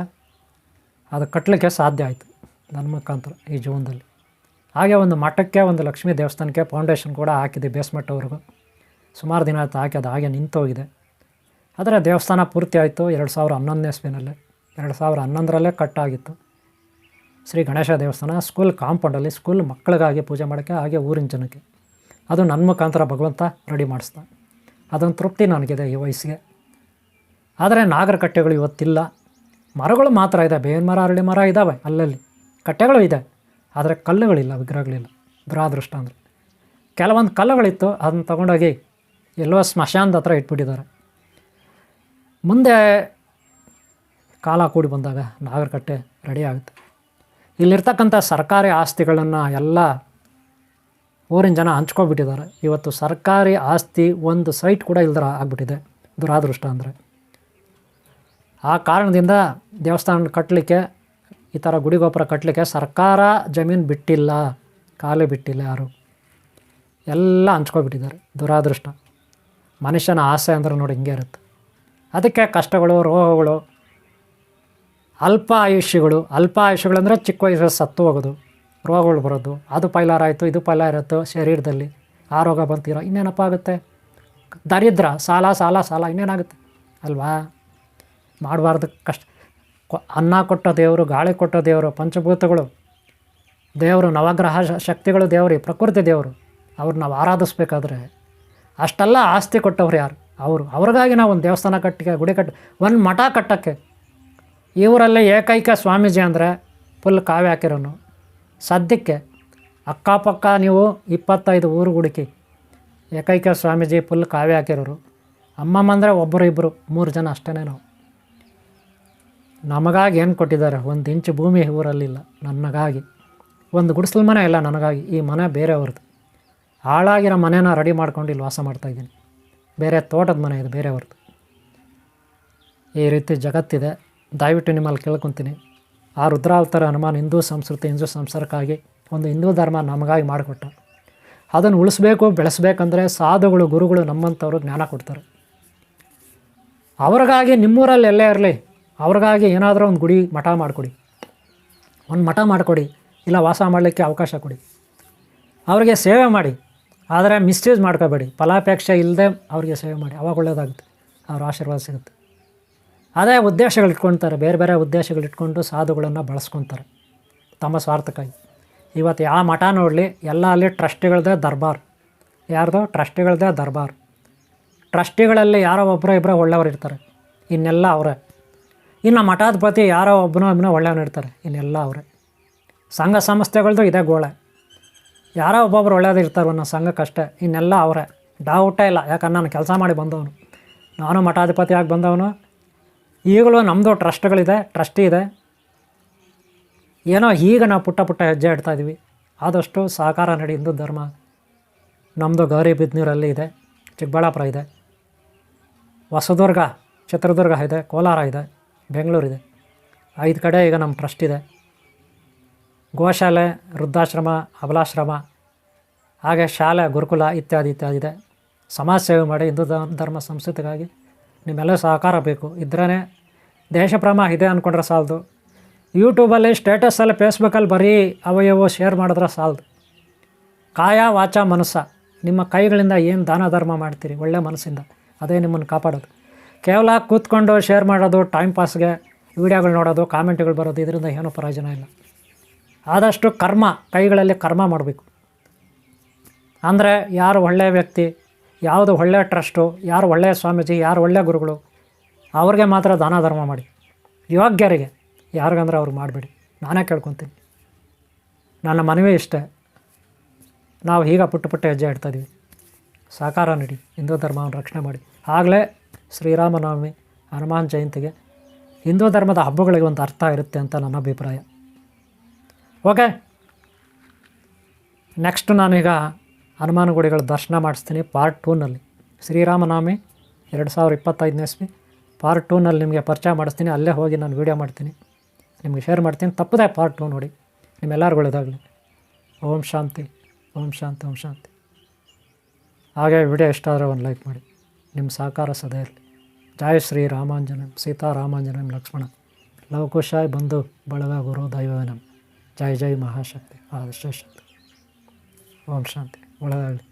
ಅದು ಕಟ್ಟಲಿಕ್ಕೆ ಸಾಧ್ಯ ಆಯಿತು, ನನ್ನ ಮುಖಾಂತರ ಈ ಜೀವನದಲ್ಲಿ. ಹಾಗೆ ಒಂದು ಮಠಕ್ಕೆ, ಒಂದು ಲಕ್ಷ್ಮೀ ದೇವಸ್ಥಾನಕ್ಕೆ ಫೌಂಡೇಶನ್ ಕೂಡ ಹಾಕಿದೆ, ಬೇಸ್ಮೆಂಟ್ವರೆಗೂ. ಸುಮಾರು ದಿನ ಆಯಿತು ಹಾಕಿ, ಅದು ಹಾಗೆ ನಿಂತೋಗಿದೆ. ಆದರೆ ದೇವಸ್ಥಾನ ಪೂರ್ತಿ ಆಯಿತು 2011ನೇ ಇಸ್ವಿನಲ್ಲಿ. 2011ರಲ್ಲೇ ಕಟ್ಟಾಗಿತ್ತು ಶ್ರೀ ಗಣೇಶ ದೇವಸ್ಥಾನ. ಸ್ಕೂಲ್ ಕಾಂಪೌಂಡಲ್ಲಿ ಸ್ಕೂಲ್ ಮಕ್ಕಳಿಗಾಗಿ ಪೂಜೆ ಮಾಡೋಕ್ಕೆ, ಹಾಗೆ ಊರಿನ ಜನಕ್ಕೆ. ಅದು ನನ್ನ ಮುಖಾಂತರ ಭಗವಂತ ರೆಡಿ ಮಾಡಿಸ್ದ. ಅದೊಂದು ತೃಪ್ತಿ ನನಗಿದೆ ಈ ವಯಸ್ಸಿಗೆ. ಆದರೆ ನಾಗರಕಟ್ಟೆಗಳು ಇವತ್ತಿಲ್ಲ. ಮರಗಳು ಮಾತ್ರ ಇದೆ, ಬೇವಿನ ಮರ, ಅರಳಿ ಮರ ಇದ್ದಾವೆ, ಅಲ್ಲಲ್ಲಿ ಕಟ್ಟೆಗಳು ಇದೆ, ಆದರೆ ಕಲ್ಲುಗಳಿಲ್ಲ, ವಿಗ್ರಹಗಳಿಲ್ಲ. ದುರಾದೃಷ್ಟ ಅಂದರೆ ಕೆಲವೊಂದು ಕಲ್ಲುಗಳಿತ್ತು, ಅದನ್ನು ತೊಗೊಂಡೋಗಿ ಎಲ್ಲೋ ಸ್ಮಶಾನದ ಹತ್ರ ಇಟ್ಬಿಟ್ಟಿದ್ದಾರೆ. ಮುಂದೆ ಕಾಲ ಕೂಡಿ ಬಂದಾಗ ನಾಗರಕಟ್ಟೆ ರೆಡಿ ಆಗುತ್ತೆ. ಇಲ್ಲಿರ್ತಕ್ಕಂಥ ಸರ್ಕಾರಿ ಆಸ್ತಿಗಳನ್ನು ಎಲ್ಲ ಊರಿನ ಜನ ಹಂಚ್ಕೊಬಿಟ್ಟಿದ್ದಾರೆ. ಇವತ್ತು ಸರ್ಕಾರಿ ಆಸ್ತಿ ಒಂದು ಸೈಟ್ ಕೂಡ ಇಲ್ದರ ಆಗ್ಬಿಟ್ಟಿದೆ, ದುರಾದೃಷ್ಟ ಅಂದರೆ. ಆ ಕಾರಣದಿಂದ ದೇವಸ್ಥಾನ ಕಟ್ಟಲಿಕ್ಕೆ, ಈ ಥರ ಗುಡಿ ಗೋಪುರ ಕಟ್ಟಲಿಕ್ಕೆ ಸರ್ಕಾರ ಜಮೀನು ಬಿಟ್ಟಿಲ್ಲ, ಖಾಲಿ ಬಿಟ್ಟಿಲ್ಲ ಯಾರು, ಎಲ್ಲ ಹಂಚ್ಕೊಬಿಟ್ಟಿದ್ದಾರೆ. ದುರಾದೃಷ್ಟ. ಮನುಷ್ಯನ ಆಸೆ ಅಂದ್ರೆ ನೋಡಿ ಹಿಂಗೆ ಇರುತ್ತೆ. ಅದಕ್ಕೆ ಕಷ್ಟಗಳು, ರೋಗಗಳು, ಅಲ್ಪ ಆಯುಷ್ಯಗಳಂದರೆ ಚಿಕ್ಕ ವಯಸ್ಸಲ್ಲಿ ಸತ್ತು ಹೋಗೋದು, ರೋಗಗಳು ಬರೋದು, ಅದು ಪೈಲಾರಾಯಿತು ಇದು ಪೈಲಾರಿತ್ತು ಶರೀರದಲ್ಲಿ, ಆ ರೋಗ ಬಂತೀರೋ ಇನ್ನೇನಪ್ಪ ಆಗುತ್ತೆ? ದರಿದ್ರ, ಸಾಲ ಇನ್ನೇನಾಗುತ್ತೆ ಅಲ್ವಾ? ಮಾಡಬಾರ್ದು. ಅನ್ನ ಕೊಟ್ಟ ದೇವರು, ಗಾಳಿ ಕೊಟ್ಟ ದೇವರು, ಪಂಚಭೂತಗಳು ದೇವರು, ನವಗ್ರಹ ಶಕ್ತಿಗಳು ದೇವರು, ಪ್ರಕೃತಿ ದೇವರು. ಅವ್ರು ನಾವು ಆರಾಧಿಸ್ಬೇಕಾದ್ರೆ ಅಷ್ಟೆಲ್ಲ ಆಸ್ತಿ ಕೊಟ್ಟವ್ರು ಯಾರು? ಅವ್ರಿಗಾಗಿ ನಾವು ಒಂದು ದೇವಸ್ಥಾನ ಗುಡಿ ಒಂದು ಮಠ ಕಟ್ಟೋಕ್ಕೆ. ಇವರಲ್ಲಿ ಏಕೈಕ ಸ್ವಾಮೀಜಿ ಅಂದರೆ ಫುಲ್ ಕಾವ್ಯ ಹಾಕಿರೋನು. ಸದ್ಯಕ್ಕೆ ಅಕ್ಕಪಕ್ಕ ನೀವು 25 ಊರು ಹುಡುಕಿ, ಏಕೈಕ ಸ್ವಾಮೀಜಿ ಫುಲ್ ಕಾವ್ಯ ಹಾಕಿರೋರು. ಅಮ್ಮಮ್ಮ ಅಂದರೆ ಒಬ್ಬರು ಇಬ್ಬರು 3 ಜನ ಅಷ್ಟೇ. ನಾವು ನಮಗಾಗಿ ಏನು ಕೊಟ್ಟಿದ್ದಾರೆ? 1 ಇಂಚು ಭೂಮಿ ಊರಲ್ಲಿಲ್ಲ ನನಗಾಗಿ, ಒಂದು ಗುಡಿಸಲು ಮನೆ ಇಲ್ಲ ನನಗಾಗಿ. ಈ ಮನೆ ಬೇರೆಯವ್ರದ್ದು, ಹಾಳಾಗಿರೋ ಮನೇನ ರೆಡಿ ಮಾಡ್ಕೊಂಡು ಇಲ್ಲಿ ವಾಸ ಮಾಡ್ತಾಯಿದ್ದೀನಿ. ಬೇರೆ ತೋಟದ ಮನೆ ಇದು, ಬೇರೆಯವ್ರದ್ದು. ಈ ರೀತಿ ಜಗತ್ತಿದೆ. ದಯವಿಟ್ಟು ನಿಮ್ಮಲ್ಲಿ ಕೇಳ್ಕೊತೀನಿ, ಆ ರುದ್ರಾವತಾರ ಹನುಮಾನ್ ಹಿಂದೂ ಸಂಸ್ಕೃತಿ, ಹಿಂದೂ ಸಂಸ್ಕಾರಕ್ಕಾಗಿ ಒಂದು ಹಿಂದೂ ಧರ್ಮ ನಮಗಾಗಿ ಮಾಡಿಕೊಟ್ಟ. ಅದನ್ನು ಉಳಿಸ್ಬೇಕು, ಬೆಳೆಸ್ಬೇಕಂದ್ರೆ ಸಾಧುಗಳು, ಗುರುಗಳು ನಮ್ಮಂಥವ್ರು ಜ್ಞಾನ ಕೊಡ್ತಾರೆ. ಅವ್ರಿಗಾಗಿ ನಿಮ್ಮೂರಲ್ಲಿ ಎಲ್ಲೇ ಇರಲಿ, ಅವ್ರಿಗಾಗಿ ಏನಾದರೂ ಒಂದು ಗುಡಿ ಮಠ ಮಾಡಿಕೊಡಿ, ಒಂದು ಮಠ ಮಾಡಿಕೊಡಿ, ಇಲ್ಲ ವಾಸ ಮಾಡಲಿಕ್ಕೆ ಅವಕಾಶ ಕೊಡಿ. ಅವರಿಗೆ ಸೇವೆ ಮಾಡಿ, ಆದರೆ ಮಿಸ್ಯೂಸ್ ಮಾಡ್ಕೋಬೇಡಿ. ಫಲಾಪೇಕ್ಷೆ ಇಲ್ಲದೆ ಅವರಿಗೆ ಸೇವೆ ಮಾಡಿ, ಅವಾಗ ಒಳ್ಳೆಯದಾಗುತ್ತೆ, ಅವ್ರ ಆಶೀರ್ವಾದ ಸಿಗುತ್ತೆ. ಅದೇ ಉದ್ದೇಶಗಳು ಇಟ್ಕೊಳ್ತಾರೆ, ಬೇರೆ ಬೇರೆ ಉದ್ದೇಶಗಳಿಟ್ಕೊಂಡು ಸಾಧುಗಳನ್ನು ಬಳಸ್ಕೊತಾರೆ ತಮ್ಮ ಸ್ವಾರ್ಥಕ್ಕಾಗಿ. ಇವತ್ತು ಯಾವ ಮಠ ನೋಡಲಿ, ಎಲ್ಲ ಅಲ್ಲಿ ಟ್ರಸ್ಟಿಗಳದೇ ದರ್ಬಾರ್. ಯಾರ್ದು? ಟ್ರಸ್ಟಿಗಳದೇ ದರ್ಬಾರ್. ಟ್ರಸ್ಟಿಗಳಲ್ಲಿ ಯಾರೋ ಒಬ್ಬರೋ ಇಬ್ಬರೋ ಒಳ್ಳೆಯವರು ಇರ್ತಾರೆ, ಇನ್ನೆಲ್ಲ ಅವರೇ. ಇನ್ನು ಮಠಾಧಿಪತಿ ಯಾರೋ ಒಬ್ಬನೋ ಒಳ್ಳೆಯವನು ಇರ್ತಾರೆ, ಇನ್ನೆಲ್ಲ ಅವರೇ. ಸಂಘ ಸಂಸ್ಥೆಗಳದ್ದು ಇದೇ ಗೋಳೆ. ಯಾರೋ ಒಬ್ಬೊಬ್ರು ಒಳ್ಳೆಯದು ಇರ್ತಾರೆ ಅನ್ನೋ ಸಂಘಕ್ಕಷ್ಟೇ, ಇನ್ನೆಲ್ಲ ಅವರೇ. ಡೌಟೇ ಇಲ್ಲ. ಯಾಕಂದ್ರೆ ನಾನು ಕೆಲಸ ಮಾಡಿ ಬಂದವನು, ನಾನು ಮಠಾಧಿಪತಿ ಆಗಿ ಬಂದವನು. ಈಗಲೂ ನಮ್ಮದು ಟ್ರಸ್ಟಿ ಇದೆ. ಏನೋ ಈಗ ನಾವು ಪುಟ್ಟ ಹೆಜ್ಜೆ ಇಡ್ತಾಯಿದ್ವಿ. ಆದಷ್ಟು ಸಹಕಾರ ನಡಿ ಹಿಂದೂ ಧರ್ಮ. ನಮ್ಮದು ಗೌರಿಬಿದನೂರಲ್ಲಿ ಇದೆ, ಚಿಕ್ಕಬಳ್ಳಾಪುರ ಇದೆ, ಹೊಸದುರ್ಗ, ಚಿತ್ರದುರ್ಗ ಇದೆ, ಕೋಲಾರ ಇದೆ, ಬೆಂಗಳೂರಿದೆ. 5 ಕಡೆ ಈಗ ನಮ್ಮ ಟ್ರಸ್ಟ್ ಇದೆ. ಗೋಶಾಲೆ, ವೃದ್ಧಾಶ್ರಮ, ಅಬಲಾಶ್ರಮ, ಹಾಗೆ ಶಾಲೆ, ಗುರುಕುಲ ಇತ್ಯಾದಿ ಇದೆ. ಸಮಾಜ ಸೇವೆ ಮಾಡಿ ಹಿಂದೂ ಧರ್ಮ ಸಂಸ್ಕೃತಿಗಾಗಿ ನಿಮ್ಮೆಲ್ಲ ಸಹಕಾರ ಬೇಕು. ಇದ್ರೇ ದೇಶ ಪ್ರೇಮ ಇದೆ ಅಂದ್ಕೊಂಡ್ರೆ ಸಾಲದು. ಯೂಟ್ಯೂಬಲ್ಲಿ, ಸ್ಟೇಟಸಲ್ಲಿ, ಫೇಸ್ಬುಕ್ಕಲ್ಲಿ ಬರೀ ಅವಯವು ಶೇರ್ ಮಾಡಿದ್ರೆ ಸಾಲದು. ಕಾಯ ವಾಚ ಮನಸ್ಸ, ನಿಮ್ಮ ಕೈಗಳಿಂದ ಏನು ದಾನ ಧರ್ಮ ಮಾಡ್ತೀರಿ ಒಳ್ಳೆ ಮನಸ್ಸಿಂದ, ಅದೇ ನಿಮ್ಮನ್ನು ಕಾಪಾಡೋದು. ಕೇವಲ ಕೂತ್ಕೊಂಡು ಶೇರ್ ಮಾಡೋದು, ಟೈಮ್ ಪಾಸ್ಗೆ ವೀಡಿಯೋಗಳು ನೋಡೋದು, ಕಾಮೆಂಟ್ಗಳು ಬರೋದು, ಇದರಿಂದ ಏನೂ ಪ್ರಯೋಜನ ಇಲ್ಲ. ಆದಷ್ಟು ಕೈಗಳಲ್ಲಿ ಕರ್ಮ ಮಾಡಬೇಕು. ಅಂದರೆ ಯಾರು ಒಳ್ಳೆಯ ವ್ಯಕ್ತಿ, ಯಾವುದು ಒಳ್ಳೆಯ ಟ್ರಸ್ಟು, ಯಾರು ಒಳ್ಳೆಯ ಸ್ವಾಮೀಜಿ, ಯಾರು ಒಳ್ಳೆಯ ಗುರುಗಳು, ಅವ್ರಿಗೆ ಮಾತ್ರ ದಾನ ಧರ್ಮ ಮಾಡಿ. ಯೋಗ್ಯರಿಗೆ, ಯಾರಿಗಂದ್ರೆ ಅವ್ರಿಗೆ ಮಾಡಬೇಡಿ. ನಾನೇ ಕೇಳ್ಕೊತೀನಿ. ನನ್ನ ಮನವಿ ಇಷ್ಟೇ. ನಾವು ಈಗ ಪುಟ್ಟ ಹೆಜ್ಜೆ ಇಡ್ತಾಯಿದ್ದೀವಿ. ಸಹಕಾರ ನೀಡಿ, ಹಿಂದೂ ಧರ್ಮವನ್ನು ರಕ್ಷಣೆ ಮಾಡಿ. ಆಗಲೇ ಶ್ರೀರಾಮನವಮಿ, ಹನುಮಾನ್ ಜಯಂತಿಗೆ, ಹಿಂದೂ ಧರ್ಮದ ಹಬ್ಬಗಳಿಗೆ ಒಂದು ಅರ್ಥ ಇರುತ್ತೆ ಅಂತ ನನ್ನ ಅಭಿಪ್ರಾಯ. ಓಕೆ, ನೆಕ್ಸ್ಟ್ ನಾನೀಗ ಹನುಮಾನ ಗುಡಿಗಳ ದರ್ಶನ ಮಾಡಿಸ್ತೀನಿ ಪಾರ್ಟ್ 2ನಲ್ಲಿ. ಶ್ರೀರಾಮನವಮಿ 2025ನೇ ಇಸ್ವಿ ಪಾರ್ಟ್ 2ನಲ್ಲಿ ನಿಮಗೆ ಪರಿಚಯ ಮಾಡಿಸ್ತೀನಿ. ಅಲ್ಲೇ ಹೋಗಿ ನಾನು ವೀಡಿಯೋ ಮಾಡ್ತೀನಿ, ನಿಮಗೆ ಶೇರ್ ಮಾಡ್ತೀನಿ. ತಪ್ಪದೆ ಪಾರ್ಟ್ 2 ನೋಡಿ. ನಿಮ್ಮೆಲ್ಲರಿಗೂ ಒಳ್ಳೆಯದಾಗಲಿ. ಓಂ ಶಾಂತಿ, ಓಂ ಶಾಂತಿ, ಓಂ ಶಾಂತಿ. ಹಾಗೆ ವಿಡಿಯೋ ಇಷ್ಟ ಆದರೆ ಒಂದು ಲೈಕ್ ಮಾಡಿ. ನಿಮ್ಮ ಸಹಕಾರ ಸದಾ ಇರಲಿ. ಜಯ ಶ್ರೀ ರಾಮಾಂಜನಂ, ಸೀತಾರಾಮಾಂಜನಂ, ಲಕ್ಷ್ಮಣ, ಲವಕುಶಾಯ್ ಬಂಧು ಬಳಗ ಗುರು ದೈವನಂ. ಜೈ ಜೈ ಮಹಾಶಕ್ತಿ, ಆದಿಶಕ್ತಿ. ಓಂ ಶಾಂತಿ. ಒಳ್ಳೆಯದಾಗಲಿ.